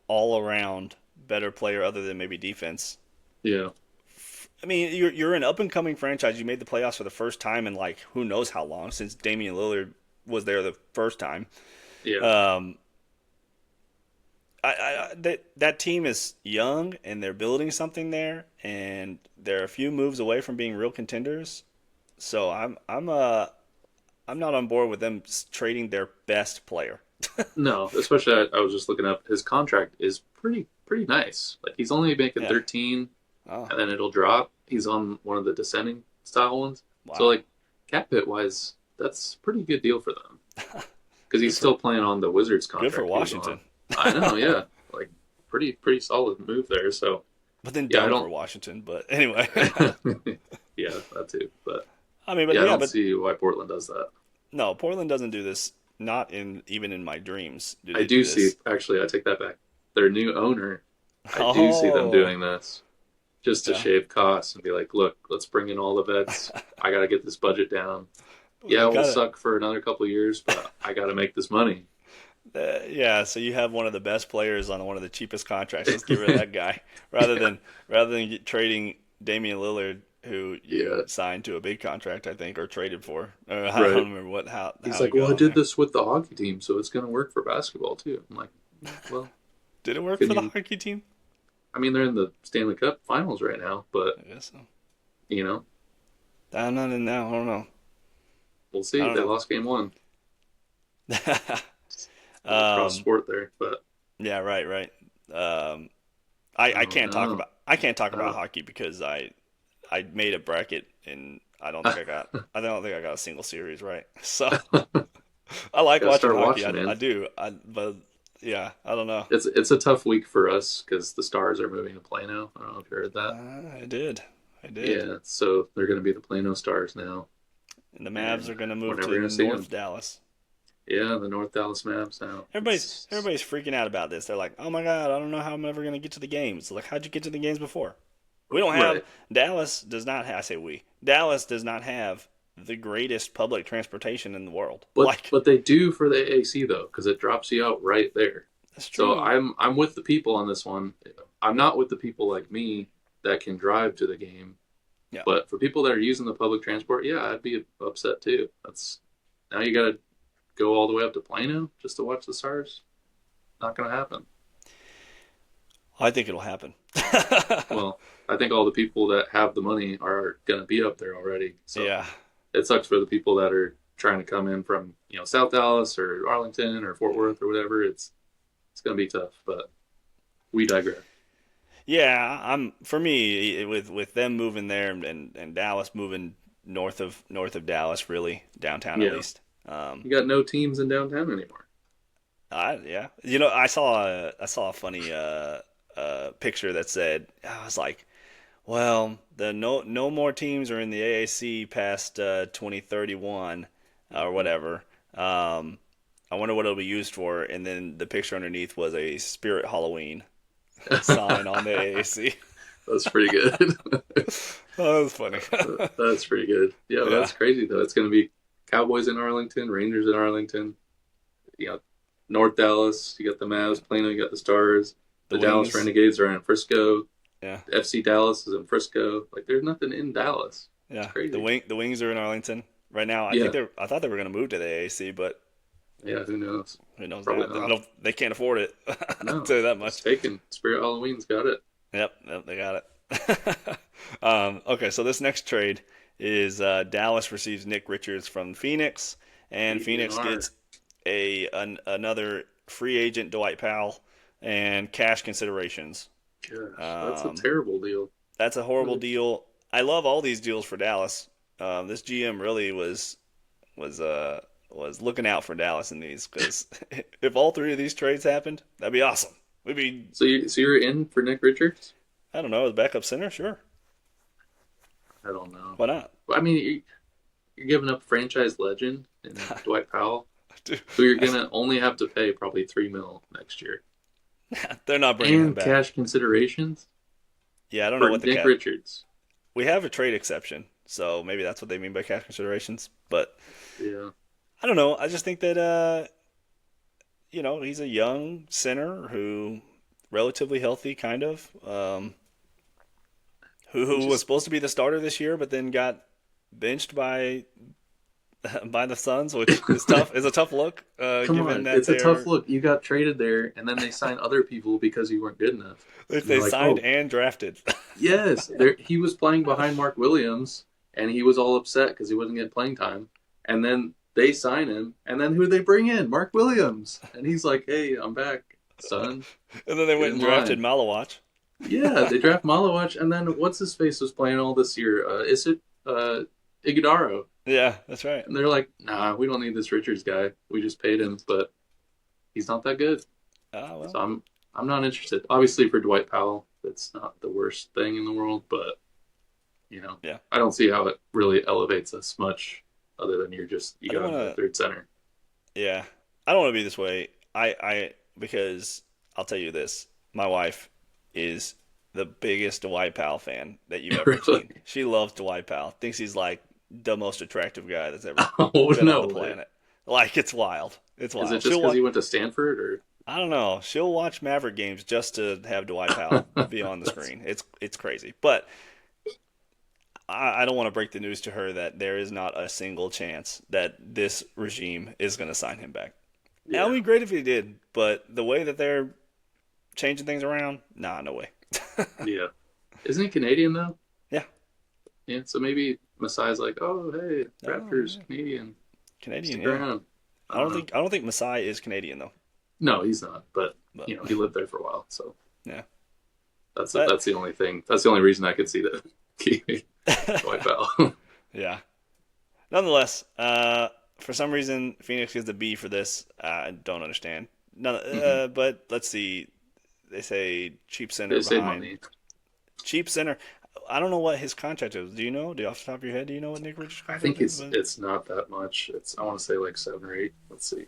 all around better player other than maybe defense. Yeah, I mean, you're an up and coming franchise. You made the playoffs for the first time in like who knows how long since Damian Lillard was there the first time. yeah, Um, that team is young and they're building something there, and they're a few moves away from being real contenders. So I'm not on board with them trading their best player. no. Especially, I was just looking up. His contract is pretty nice. Like he's only making Yeah. 13, Oh, and then it'll drop. He's on one of the descending style ones. So wow. like cap hit wise, that's a pretty good deal for them because Good he's for still playing on the Wizards good for contract he was on. Washington, I know, yeah, like pretty solid move there. So but then yeah, I dumb for don't. Washington. But anyway, Yeah, that too. But I mean, but yeah, I yeah, don't but see why Portland does that. no, Portland doesn't do this. Not in even in my dreams do I they do do see. this. Actually, I take that back. Their new owner, I do see them Oh, doing this just to yeah. shave costs and be like, look, let's bring in all the vets. I got to get this budget down. We Yeah, we'll got suck for another couple of years, but I got to make this money. Yeah, so you have one of the best players on one of the cheapest contracts. Let's get rid of that guy rather Yeah, than trading Damian Lillard, who yeah, you signed to a big contract, I think, or traded for. I right. don't remember what He's how like, it well, I go did there. this with the hockey team, so it's going to work for basketball too. I'm like, well, Did it work can for the you? hockey team? I mean, they're in the Stanley Cup Finals right now, but I guess so. you know, I'm not in now. I don't know. we'll I see. They lost game one. don't know. A little cross um, sport there, but yeah, right, right. Um, I oh no. I can't talk about Oh. hockey because I made a bracket and I don't think I got a single series right. So I like Gotta watching start hockey. watching, I man. do. But yeah, I don't know. It's a tough week for us because the Stars are moving to Plano. I don't know if you heard that. I did. I did. Yeah, so they're going to be the Plano Stars now, And the Mavs and are going to we're move never to going to see them. North Dallas. Yeah, the North Dallas Maps now. Everybody's freaking out about this. They're like, "Oh my God, I don't know how I'm ever going to get to the games." Like, how'd you get to the games before? We don't have Right, Dallas does not have, I say we. Dallas does not have the greatest public transportation in the world. Like, but they do for the AAC though, because it drops you out right there. that's So true. I'm with the people on this one. I'm not with the people like me that can drive to the game. Yeah. But for people that are using the public transport, yeah, I'd be upset too. That's now you got to go all the way up to Plano just to watch the Stars. Not going to happen. I think it'll happen. Well, I think all the people that have the money are going to be up there already. So Yeah. it sucks for the people that are trying to come in from South Dallas or Arlington or Fort Worth or whatever. It's going to be tough, but we digress. Yeah, I'm for me with them moving there and Dallas moving north of Dallas, really downtown at Yeah, least. Um, you got no teams in downtown anymore. yeah, I saw a funny picture that said I was like, well, the no more teams are in the AAC past 2031 or whatever. I wonder what it'll be used for. And then the picture underneath was a Spirit Halloween sign on the AAC. That's pretty good. Oh, that was funny. That's pretty good. Yeah, Yeah, that's crazy though. It's going to be Cowboys in Arlington, Rangers in Arlington. You know, North Dallas. You got the Mavs. Plano. You got the Stars. the The Dallas wings. Renegades are in Frisco. Yeah, FC Dallas is in Frisco. Like, there's nothing in Dallas. It's yeah. crazy. The wings are in Arlington right now. Yeah, I thought they were going to move to the AAC, but yeah. Who knows? who knows Probably now? not. They can't afford it. I'll No, tell you that it's much. taken. Spirit Halloween's got it. Yep, they got it. Okay, so this next trade is Dallas receives Nick Richards from Phoenix, and Phoenix DNR. gets another free agent Dwight Powell and cash considerations. Gosh, that's a Um, terrible deal. that's a horrible What deal. I love all these deals for Dallas. This GM really was was looking out for Dallas in these because if all three of these trades happened, that'd be awesome. We'd be So you're in for Nick Richards? I don't know as backup center, sure, I don't know. why not? I mean, you're giving up franchise legend in Dwight Powell, Dude, who you're gonna only have to pay probably 3 mil next year, they're not bringing him and back. cash considerations Yeah, I don't know for what the Nick cap. Richards. We have a trade exception, so maybe that's what they mean by cash considerations. But Yeah, I don't know. I just think that he's a young center who relatively healthy, kind of. he Who was just supposed to be the starter this year, but then got benched by by the Suns, which is tough. Is a tough look, come given on. that It's a tough look. You got traded there, and then they sign other people because you weren't good enough, and they they're like, signed oh, and drafted. yes, there he was playing behind Mark Williams, and he was all upset because he wasn't getting playing time. And then they sign him, and then who they bring in? Mark Williams, and he's like, "Hey, I'm back, son. And then they Get went in and drafted line." Malawach. Yeah, they draft Malawach, and then what's his face was playing all this year? Is it Iguodaro? Yeah, that's right. And they're like, "Nah, we don't need this Richards guy. We just paid him, but he's not that good." Ah, So well, I'm not interested. Obviously, for Dwight Powell, that's not the worst thing in the world, but yeah. I don't see how it really elevates us much other than you I don't got want another to. third center. Yeah, I don't want to be this way. Because I'll tell you this: my wife is the biggest Dwight Powell fan that you've ever Really? seen. She loves Dwight Powell. Thinks he's like the most attractive guy that's ever Oh, been on no the way. planet. Like it's wild. It's Is it wild. just She'll because watch. he went to Stanford or I don't know. She'll watch Maverick games just to have Dwight Powell be on the that's screen. It's crazy. But I don't want to break the news to her that there is not a single chance that this regime is going to sign him back. It would yeah, be great if he did, but the way that they're changing things around, nah, no way. yeah. Isn't he Canadian though? Yeah. Yeah, so maybe Masai's like, oh hey, Oh, Raptors yeah. Canadian, Canadian, stick yeah. around. I don't know. I don't think Masai is Canadian though. No, he's not. But But he lived there for a while, so yeah. But that's the only thing. That's the only reason I could see that keeping Dwight Powell. yeah. Nonetheless, for some reason Phoenix gets a B for this. I don't understand. None, Hmm. but let's see. They say cheap center They save behind. money. Cheap center. I don't know what his contract is. Do you know? Do you off the top of your head? Do you know what Nick Richards' I contract think is? it's not that much. It's I want to say like 7 or 8. Let's see,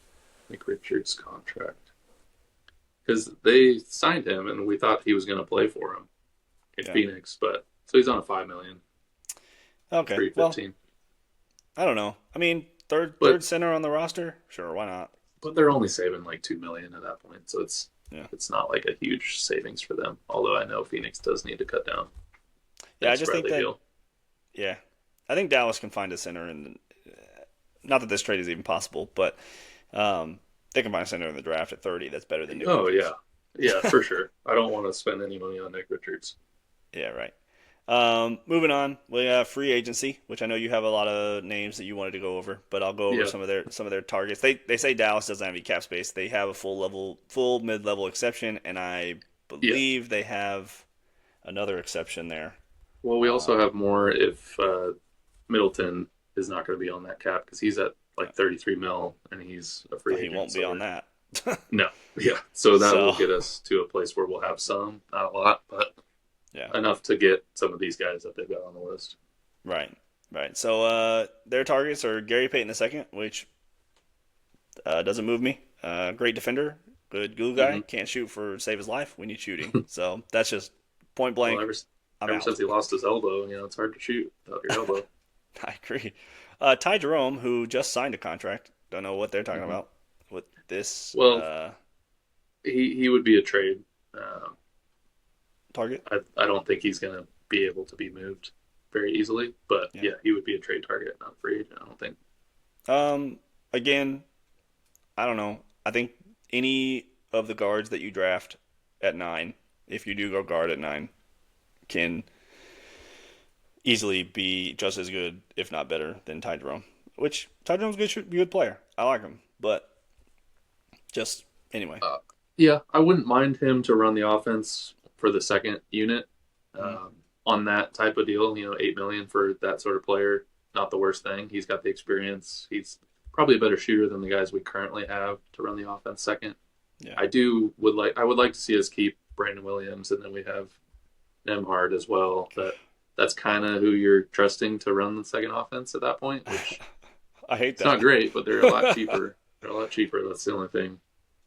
Nick Richards' contract because they signed him and we thought he was going to play for him in Yeah. Phoenix, but so he's on a 5 million, Okay. three Well, fifteen. I don't know. I mean, third But center on the roster. Sure, why not? they're only saving like 2 million at that point, so Yeah. it's not like a huge savings for them. Although I know Phoenix does need to cut down Yeah, I Vince just think Bradley that. deal. Yeah, I think Dallas can find a center, and not that this trade is even possible, but they can find a center in the draft at 30. That's better than Nick Oh Richards. yeah, yeah for sure. I don't want to spend any money on Nick Richards. Yeah, right. Moving on, we have free agency, which I know you have a lot of names that you wanted to go over, but I'll go over Yeah, some of their targets. They say Dallas doesn't have any cap space. They have a full mid level exception, and I yeah. believe they have another exception there. Well, we also Um, have more if Middleton is not going to be on that cap because he's at like 33 mil and he's a free he agent. won't be So on that. no, yeah. So that will So get us to a place where we'll have some, not a lot, but yeah, enough to get some of these guys that they've got on the list. right, right. So their targets are Gary Payton II, which doesn't move me. Great defender, good glue guy. Hmm. Can't shoot for save his life. We need shooting. So that's just point Well, blank. I'm Ever out. since he lost his elbow, it's hard to shoot without your elbow. I agree. Ty Jerome, who just signed a contract, don't know what they're talking Hmm. about with this Well, he would be a trade. Uh, target. I don't think he's going to be able to be moved very easily, but Yeah. yeah, he would be a trade target, not a free agent. I don't think. Again, I don't know. I think any of the guards that you draft at 9, if you do go guard at 9, can easily be just as good, if not better, than Ty Jerome. Which Ty Jerome's a good player. I like him, but just anyway. Uh, yeah, I wouldn't mind him to run the offense for the second unit Mm, um, on that type of deal. 8 million for that sort of player, not the worst thing. He's got the experience. He's probably a better shooter than the guys we currently have to run the offense second. yeah. I would like to see us keep Brandon Williams, and then we have Nemhard as well. That's kind of who you're trusting to run the second offense at that point, which I hate it's not that. great, but they're a lot cheaper. They're a lot cheaper. That's the only thing.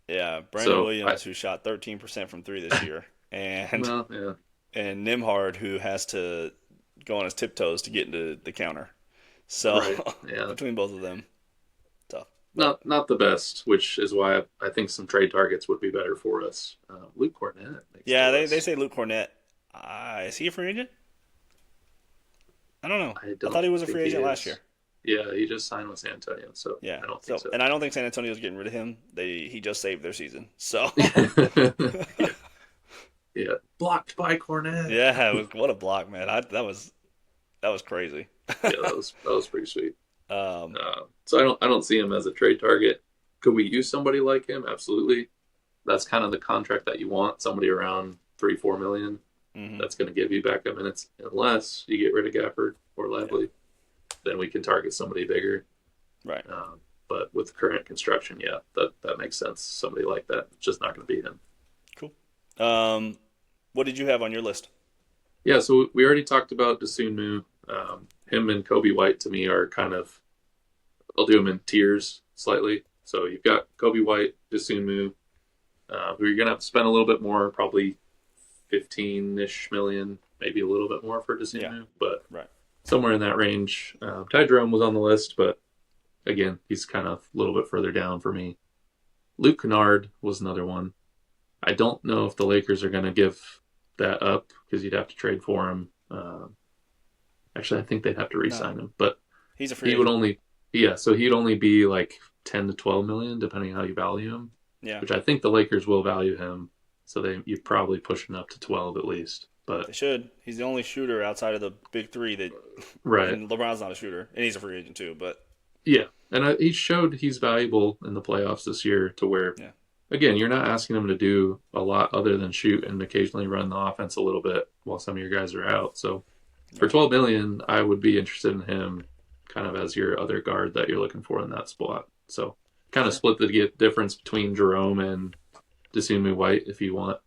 Yeah, Brandon So Williams, who shot 13% from three this year, and well, yeah, and Nimhard, who has to go on his tiptoes to get into the counter. So right, yeah, between both of them, tough. But not the best, which is why I think some trade targets would be better for us. Luke Cornett makes the yeah, they list. say Luke Cornett. Is he a free agent? I don't know. I I thought don't he was a think free he agent last is. year. Yeah, he just signed with San Antonio, so Yeah. I don't think So, so. and I don't think San Antonio's getting rid of him. He just saved their season. So, Yeah, yeah, blocked by Cornett. yeah, what a block, man. That was crazy. Yeah, that was pretty sweet. Um, So I don't see him as a trade target. Could we use somebody like him? Absolutely. That's kind of the contract that you want. Somebody around 3-4 million. mhm, That's going to give you backup minutes, unless you get rid of Gafford or yeah, Lively. Then we can target somebody bigger. right. But with current construction, yeah, that makes sense. Somebody like that, it's just not going to be him. Cool. Um, what did you have on your list? Yeah, so we already talked about Dasunmu. Him and Kobe White to me are kind of, I'll do them in tiers slightly. So you've got Kobe White, Dasunmu, who you're going to have to spend a little bit more, probably 15-ish million, maybe a little bit more for Yeah, Dasunmu, but right. somewhere in that range. Ty Jerome was on the list, but again, he's kind of a little bit further down for me. Luke Kennard was another one. I don't know if the Lakers are going to give that up because you'd have to trade for him. Actually, I think they'd have to No, re-sign him, but he's a free he would agent. only, yeah, so he'd only be like 10 to 12 million, depending on how you value him, Yeah, which I think the Lakers will value him. So you'd probably push him up to 12 at least. But they should. He's the only shooter outside of the big three that, right, and LeBron's not a shooter, and he's a free agent too. But yeah, and he showed he's valuable in the playoffs this year to where, yeah, again, you're not asking him to do a lot other than shoot and occasionally run the offense a little bit while some of your guys are out. So for right. 12 million, I would be interested in him kind of as your other guard that you're looking for in that spot. So kind of Sure. split the difference between Jerome and Dasunmu White if you want.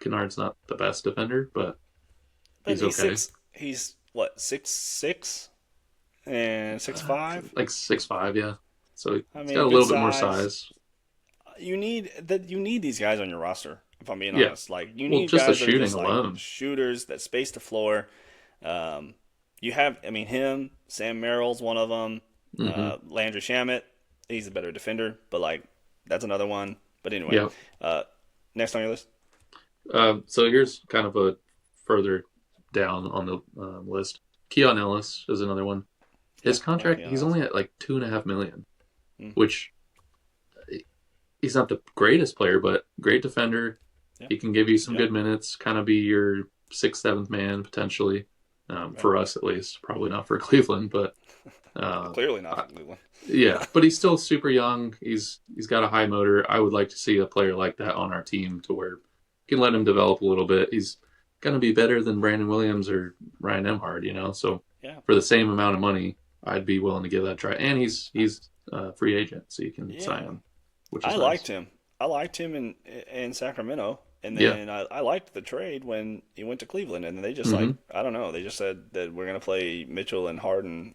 Kennard's not the best defender, but But he's okay. He's what 6'6" and 6'5". Like 6'5", yeah. So I he's got mean, a good little bit more size. size. You need that. You need these guys on your roster. If I'm being Yeah. honest, like you Well, need just the guys that are shooting just like alone. shooters that space the floor. Um, you have, I mean, him, Sam Merrill's one of them. Hmm. Landry Shamet, he's a better defender, but like that's another one. But anyway, Yeah. uh, next on your list. So here's kind of a further down on the list. Keon Ellis is another one. Yeah, His I like contract, Keanu he's Ellis. only at like 2.5 million, Mm, which he's not the greatest player, but great defender. yeah, He can give you some yeah, good minutes, kind of be your sixth, seventh man potentially, right. for us at least. Probably not for Cleveland, but uh, Clearly not I- for Cleveland. yeah. But he's still super young. He's got a high motor. I would like to see a player like that on our team to where we can let him develop a little bit. He's going to be better than Brandon Williams or Ryan Emhard. So Yeah, for the same amount of money, I'd be willing to give that a try. And he's a free agent, so you can sign yeah. him, which I is liked nice. him. I liked him in Sacramento, and Yeah. then I liked the trade when he went to Cleveland, and then they just like Hmm. I don't know, they just said that we're gonna play Mitchell and Harden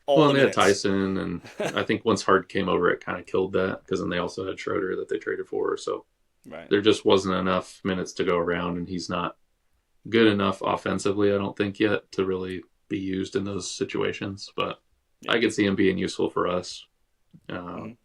all Well, the and they had minutes. Tyson, and I think once Hard came over, it kind of killed that because then they also had Schroeder that they traded for. So Right. there just wasn't enough minutes to go around, and he's not good enough offensively, I don't think yet to really be used in those situations. But Yeah. I could see him being useful for us. Hmm. Um,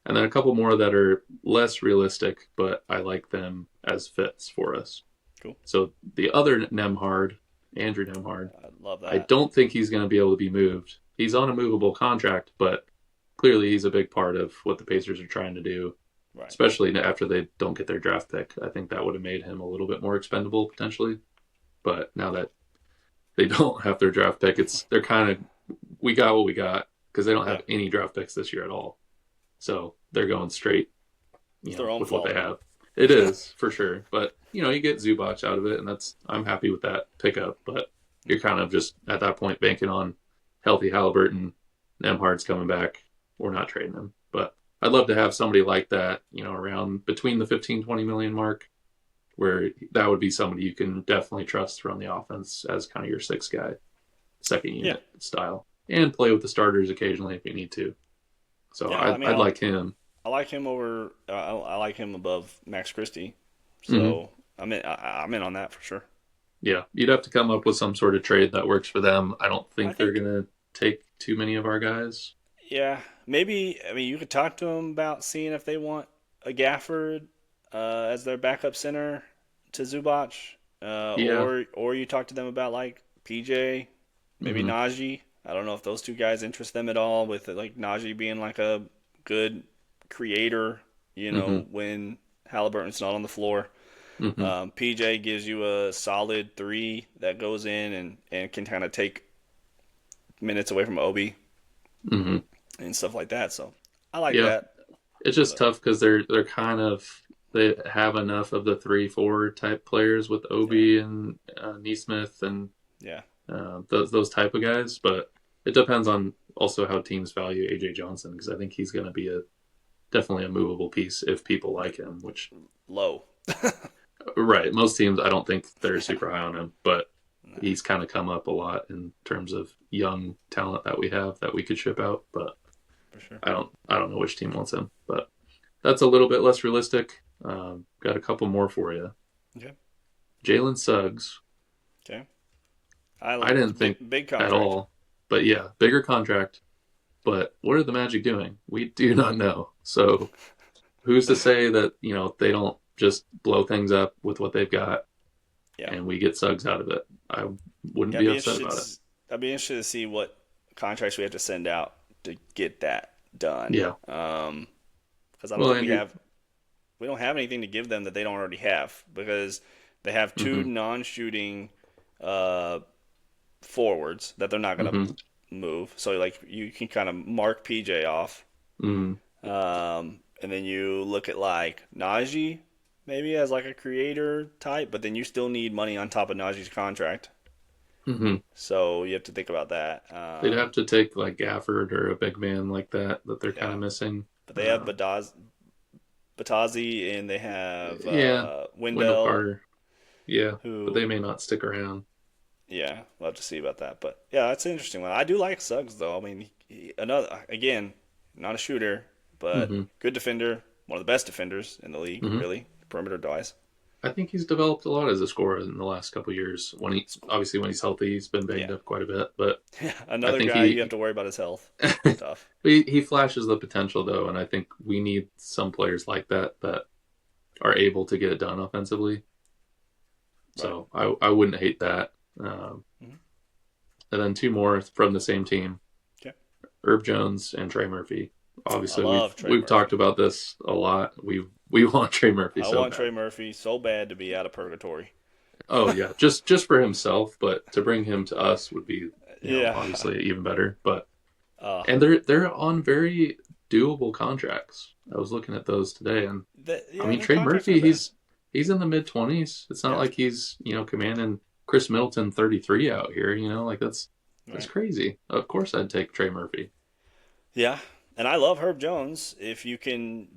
and then a couple more that are less realistic, but I like them as fits for us. Cool. So the other Nemhard, Andrew Nemhard, I love I that. don't think he's going to be able to be moved. He's on a movable contract, but clearly he's a big part of what the Pacers are trying to do, Right. especially after they don't get their draft pick. I think that would have made him a little bit more expendable potentially. But now that they don't have their draft pick, they're kind of we got what we got because they don't Yeah. have any draft picks this year at all. So they're going straight, It's their own with what they fault. have. It is for sure, but you get Zubac out of it, and I'm happy with that pickup. But you're kind of just at that point banking on healthy Halliburton, Nemhard's coming back. We're not trading him, but I'd love to have somebody like that, around between the 15-20 million mark, where that would be somebody you can definitely trust to run the offense as kind of your sixth guy, second Yeah. unit style, and play with the starters occasionally if you need to. So Yeah. I mean, I'd like him. I like him over. I like him above Max Christie. Mm-hmm. So I'm in on that for sure. Yeah, you'd have to come up with some sort of trade that works for them. I don't I think they're think. gonna take too many of our guys. Yeah. Maybe. I mean, you could talk to them about seeing if they want a Gafford as their backup center to Zubac, Yeah. or you talk to them about like PJ, maybe Mm-hmm. Najee. I don't know if those two guys interest them at all. With like Najee being like a good creator, Mm-hmm. when Halliburton's not on the floor. Mm-hmm. PJ gives you a solid three that goes in and can kind of take minutes away from Obi Mm-hmm. and stuff like that. So I like Yeah. that. It's just But tough because they're kind of they have enough of the 3-4 type players with yeah, Obi and Neesmith and yeah, those type of guys, but it depends on also how teams value AJ Johnson because I think he's going to be a definitely a movable piece if people like him. Which low. right, most teams I don't think they're Yeah, super high on him, but nah, he's kind of come up a lot in terms of young talent that we have that we could ship out. But for sure. I don't know which team wants him, but that's a little bit less realistic. Got a couple more for you. Okay, Jalen Suggs. okay. I didn't think Big at contract. all, but yeah, bigger contract. But what are the Magic doing? We do not know. So who's to say that they don't just blow things up with what they've got Yeah, and we get Suggs out of it? I wouldn't yeah. I'd be be upset interested. about it. I'd be interested to see what contracts we have to send out to get that done. Yeah. Because I don't Well, think Andrew. we don't have anything to give them that they don't already have because they have two Mm-hmm. non-shooting uh, forwards that they're not going Mm-hmm. to move. So like you can kind of mark PJ off, Mm-hmm. and then you look at like Najee maybe as like a creator type, but then you still need money on top of Najee's contract. Mm-hmm. So you have to think about that. They'd have to take like Gafford or a big man like that they're kind Yeah, of missing. but they have Batazi and they have Yeah, Wendell Wendell, Carter. Yeah, but who they may not stick around. yeah, we'll have to see about that. But yeah, that's an interesting one. I do like Suggs though. I mean, another again, not a shooter, but Mm-hmm. good defender, one of the best defenders in the league, Mm-hmm. really, perimeter wise. I think he's developed a lot as a scorer in the last couple of years. When he's healthy, he's been banged Yeah, up quite a bit, but yeah, I another think guy you have he to worry about his health. Tough. he flashes the potential though, and I think we need some players like that are able to get it done offensively. Right. So I wouldn't hate that. Hmm. And then two more from the same team: Okay. Herb Jones and Trey Murphy. I Obviously, we've love Trey we've talked Murphy. about this a lot. We want Trey Murphy I so want bad. Trey Murphy so bad to be out of purgatory. Oh yeah, just for himself, but to bring him to us would be, Yeah. obviously even better. But Uh, and they're on very doable contracts. I was looking at those today, and I yeah, mean their Trey contracts Murphy, aren't bad. he's in the mid 20s. It's not Yeah. like he's commanding Chris Middleton 33 out here. Like that's Right. crazy. Of course, I'd take Trey Murphy. Yeah, and I love Herb Jones if you can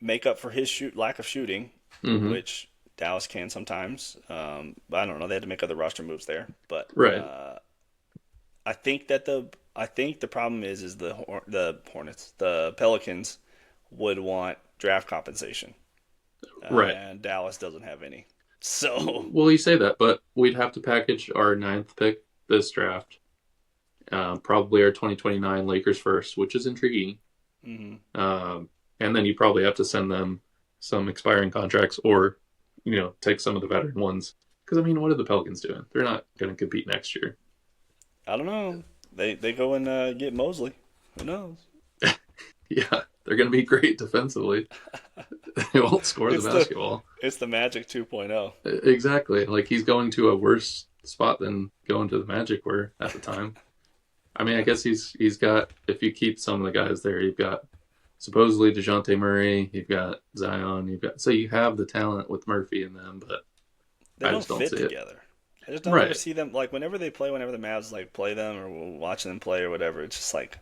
make up for his lack of shooting, Mm-hmm. which Dallas can sometimes. But I don't know. They had to make other roster moves there. But Right. I think the problem is the Hornets, the Pelicans would want draft compensation, Right. and Dallas doesn't have any. So Well, you say that, but we'd have to package our ninth pick this draft, probably our 2029 Lakers first, which is intriguing. mhm. And then you probably have to send them some expiring contracts or, take some of the veteran ones. Because, I mean, what are the Pelicans doing? They're not going to compete next year. I don't know. They go and get Mosley. Who knows? Yeah, they're going to be great defensively. They won't score the It's the basketball. it's the Magic 2.0. Exactly. Like, he's going to a worse spot than going to the Magic were at the time. I mean, I guess he's got, if you keep some of the guys there, you've got supposedly DeJounte Murray, you've got Zion, so you have the talent with Murphy in them, but They I don't just don't fit see it. together. I just don't ever Right. see them like whenever they play. Whenever the Mavs like play them or watching them play or whatever, it's just like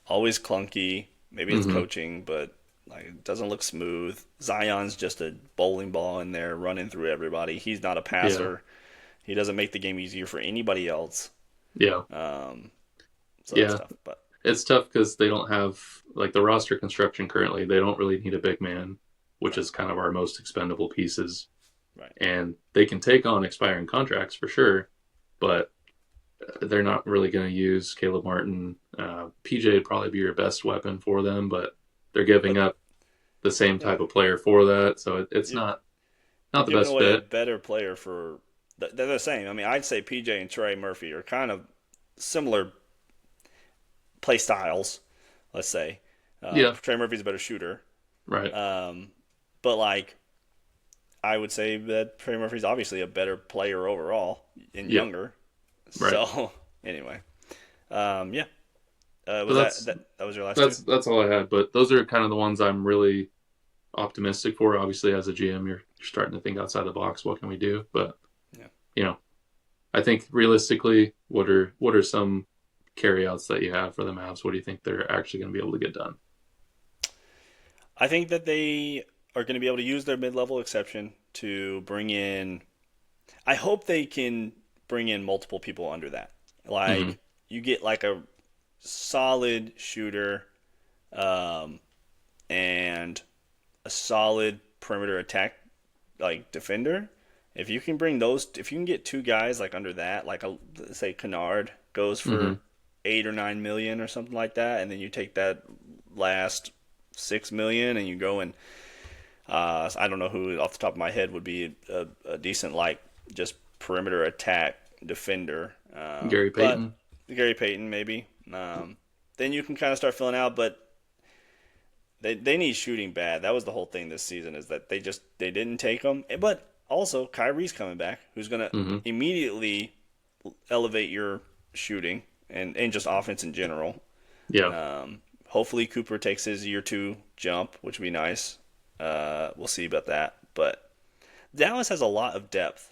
always clunky. Maybe it's Mm-hmm. coaching, but like it doesn't look smooth. Zion's just a bowling ball in there running through everybody. He's not a Yeah. passer. He doesn't make the game easier for anybody else. Yeah. Um, so that's Yeah. tough. But It's tough because they don't have, like, the roster construction currently, they don't really need a big man, which right, is kind of our most expendable pieces. right. And they can take on expiring contracts for sure, but they're not really going to use Caleb Martin. PJ would probably be your best weapon for them, but they're giving But up the same yeah, type of player for that, so it's you, not you're the giving best away a fit. better player for. They're the same. I mean, I'd say PJ and Trey Murphy are kind of similar play styles. Let's say Yeah, Trey Murphy's a better shooter, right, um, but like I would say that Trey Murphy's obviously a better player overall and yeah, younger. right. So anyway, yeah. But Was that was your last two? that's all I had. But those are kind of the ones I'm really optimistic for. Obviously, as a GM, you're starting to think outside the box. What can we do? But Yeah. you know, I think realistically, what are some carryouts that you have for the Mavs? What do you think they're actually going to be able to get done? I think that they are going to be able to use their mid-level exception to bring in. I hope they can bring in multiple people under that. Mm-hmm. Like you get like a solid shooter, um, and a solid perimeter attack like defender. If you can bring those, if you can get two guys like under that, like a say Kennard goes Mm-hmm. for 8 or 9 million or something like that, and then you take that last 6 million and you go and I don't know who off the top of my head would be a decent like just perimeter attack defender, Gary but Payton. Gary Payton maybe. Then you can kind of start filling out, but they need shooting bad. That was the whole thing this season is that they didn't take them. But also Kyrie's coming back, who's gonna Mm-hmm. immediately elevate your shooting and just offense in general. Yeah. Hopefully Cooper takes his year two jump, which would be nice. We'll see about that. But Dallas has a lot of depth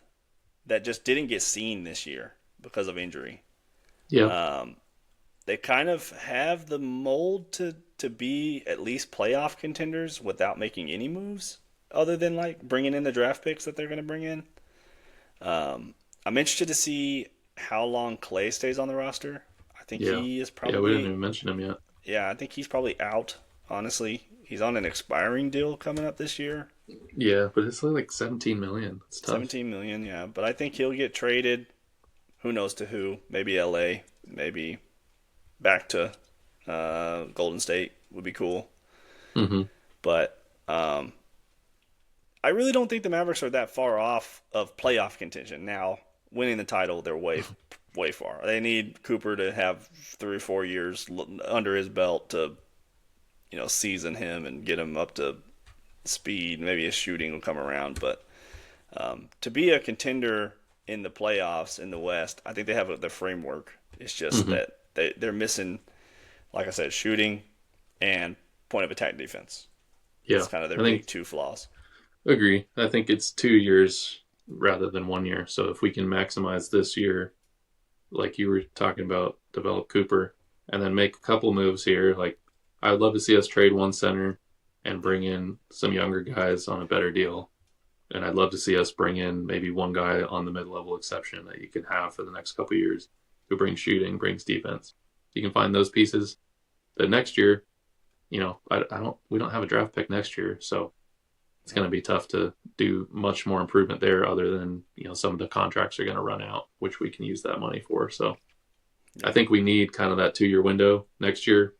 that just didn't get seen this year because of injury. Yeah. Um, they kind of have the mold to be at least playoff contenders without making any moves other than like bringing in the draft picks that they're going to bring in. I'm interested to see how long Clay stays on the roster. I think Yeah. he is Yeah. We didn't probably even mention him yet. yeah, I think he's probably out. Honestly, he's on an expiring deal coming up this year, Yeah, but it's only like 17 million. It's tough. 17 million. Yeah, but I think he'll get traded. Who knows to who? Maybe L.A. Maybe back to Golden State would be cool. Mm-hmm. But I really don't think the Mavericks are that far off of playoff contention. Now, winning the title, they're way far. They need Cooper to have 3 or 4 years under his belt to season him and get him up to speed. Maybe his shooting will come around, but to be a contender in the playoffs in the West, I think they have the framework. It's just Mm-hmm. that they're missing, like I said, shooting and point of attack defense. Yeah. That's kind of their I think big two flaws. agree. I think it's 2 years rather than 1 year. So if we can maximize this year, like you were talking about, develop Cooper, and then make a couple moves here. Like, I would love to see us trade one center and Yeah, bring in some younger guys on a better deal. And I'd love to see us bring in maybe one guy on the mid-level exception that you can have for the next couple of years, who brings shooting, brings defense. You can find those pieces. The next year, I don't. We don't have a draft pick next year, so it's going to be tough to do much more improvement there other than, some of the contracts are going to run out, which we can use that money for. So I Yeah. think we need kind of that 2 year window next year.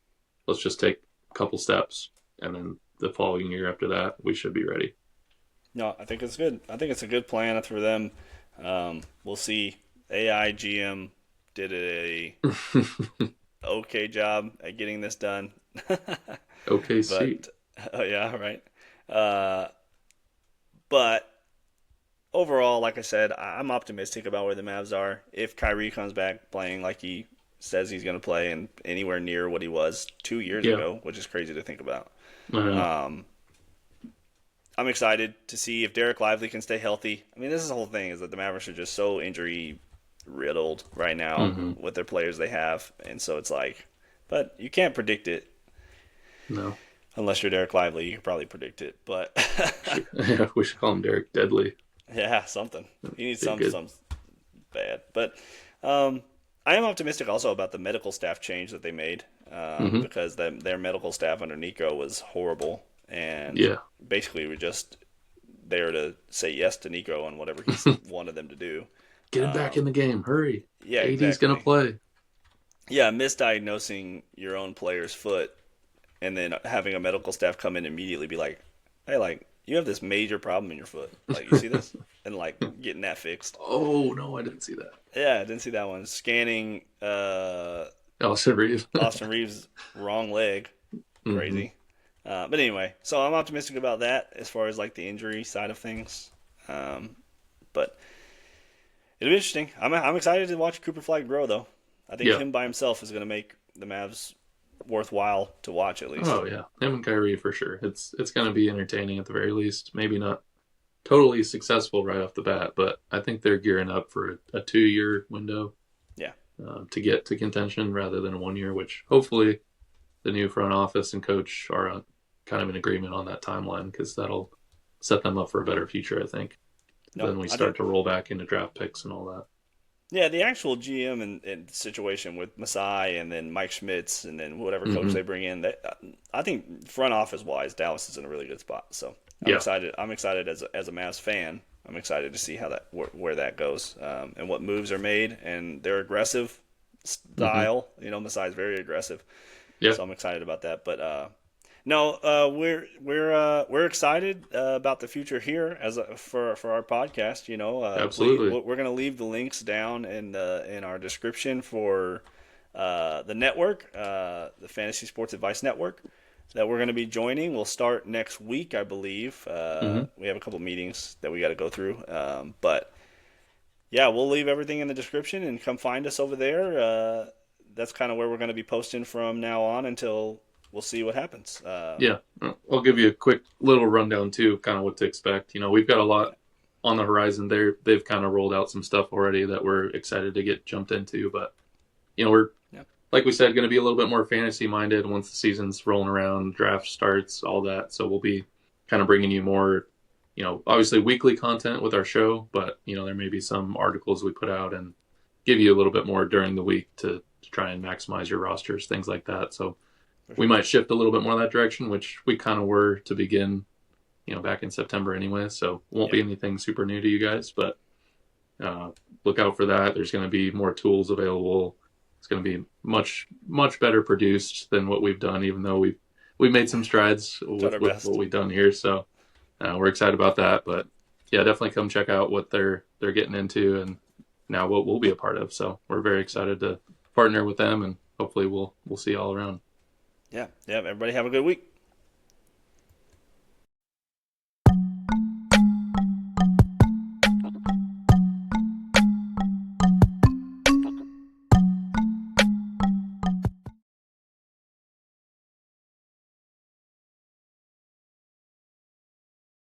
Let's just take a couple steps, and then the following year after that, we should be ready. No, I think it's good. I think it's a good plan for them. We'll see. AI GM did a okay job at getting this done. OKC. But oh yeah, right. Uh, but overall, like I said, I'm optimistic about where the Mavs are. If Kyrie comes back playing like he says he's going to play and anywhere near what he was 2 years Yeah, ago, which is crazy to think about. I know. Um, I'm excited to see if Derek Lively can stay healthy. I mean, this is the whole thing is that the Mavericks are just so injury riddled right now Hmm. with their players they have, and so it's like, but you can't predict it No. unless you're Derek Lively. You can probably predict it, but Yeah, we should call him Derek Deadly. yeah, something. He needs Be good. some bad. But um, I am optimistic also about the medical staff change that they made Hmm. because their medical staff under Nico was horrible and Yeah. basically were just there to say yes to Nico on whatever he wanted them to do. Get him back in the game. Hurry. Yeah, AD's going to exactly. play. Yeah, misdiagnosing your own player's foot and then having a medical staff come in and immediately be like, "Hey, like you have this major problem in your foot. Like you see this?" And like getting that fixed. Oh, no, I didn't see that. Yeah, I didn't see that one. Scanning Austin Reeves. Austin Reeves' wrong leg. Hmm. Crazy. But anyway, so I'm optimistic about that as far as like the injury side of things. But it'll be interesting. I'm excited to watch Cooper Flag grow though. I think Yeah. him by himself is going to make the Mavs worthwhile to watch at least. Oh, yeah. Him and Kyrie for sure. It's going to be entertaining at the very least. Maybe not totally successful right off the bat, but I think they're gearing up for a 2 year window Yeah. to get to contention rather than a 1 year, which hopefully the new front office and coach are kind of in agreement on that timeline because that'll set them up for a better future, I think. No, Then we I do. start to roll back into draft picks and all that. Yeah, the actual GM and situation with Masai and then Mike Schmitz and then whatever coach Hmm. they bring in, I think front office wise, Dallas is in a really good spot. So I'm Yeah. excited. I'm excited as a Mavs fan. I'm excited to see how where that goes and what moves are made and their aggressive Hmm. style. You know, Masai's very aggressive, Yeah. so I'm excited about that. But no, we're excited about the future here for our podcast. You know, Absolutely. we're gonna leave the links down in our description for the network, the Fantasy Sports Advice Network that we're gonna be joining. We'll start next week, I believe. Hmm. We have a couple meetings that we got to go through, but yeah, we'll leave everything in the description and come find us over there. That's kind of where we're going to be posting from now on until we'll see what happens. Yeah. I'll give you a quick little rundown too, kind of what to expect. We've got a lot on the horizon there. They've kind of rolled out some stuff already that we're excited to get jumped into, but we're Yeah. like we said, going to be a little bit more fantasy minded once the season's rolling around, draft starts, all that. So we'll be kind of bringing you more, obviously weekly content with our show, but there may be some articles we put out and give you a little bit more during the week to try and maximize your rosters, things like that. So For we sure. might shift a little bit more that direction, which we kind of were to begin, back in September anyway. So it won't Yeah. be anything super new to you guys, but look out for that. There's going to be more tools available. It's going to be much much better produced than what we've done, even though we've made some strides Done with our what best. we've done here. So we're excited about that. But yeah, definitely come check out what they're getting into and now what we'll be a part of. So we're very excited to partner with them and hopefully we'll see you all around. Yeah. Yeah. Everybody have a good week.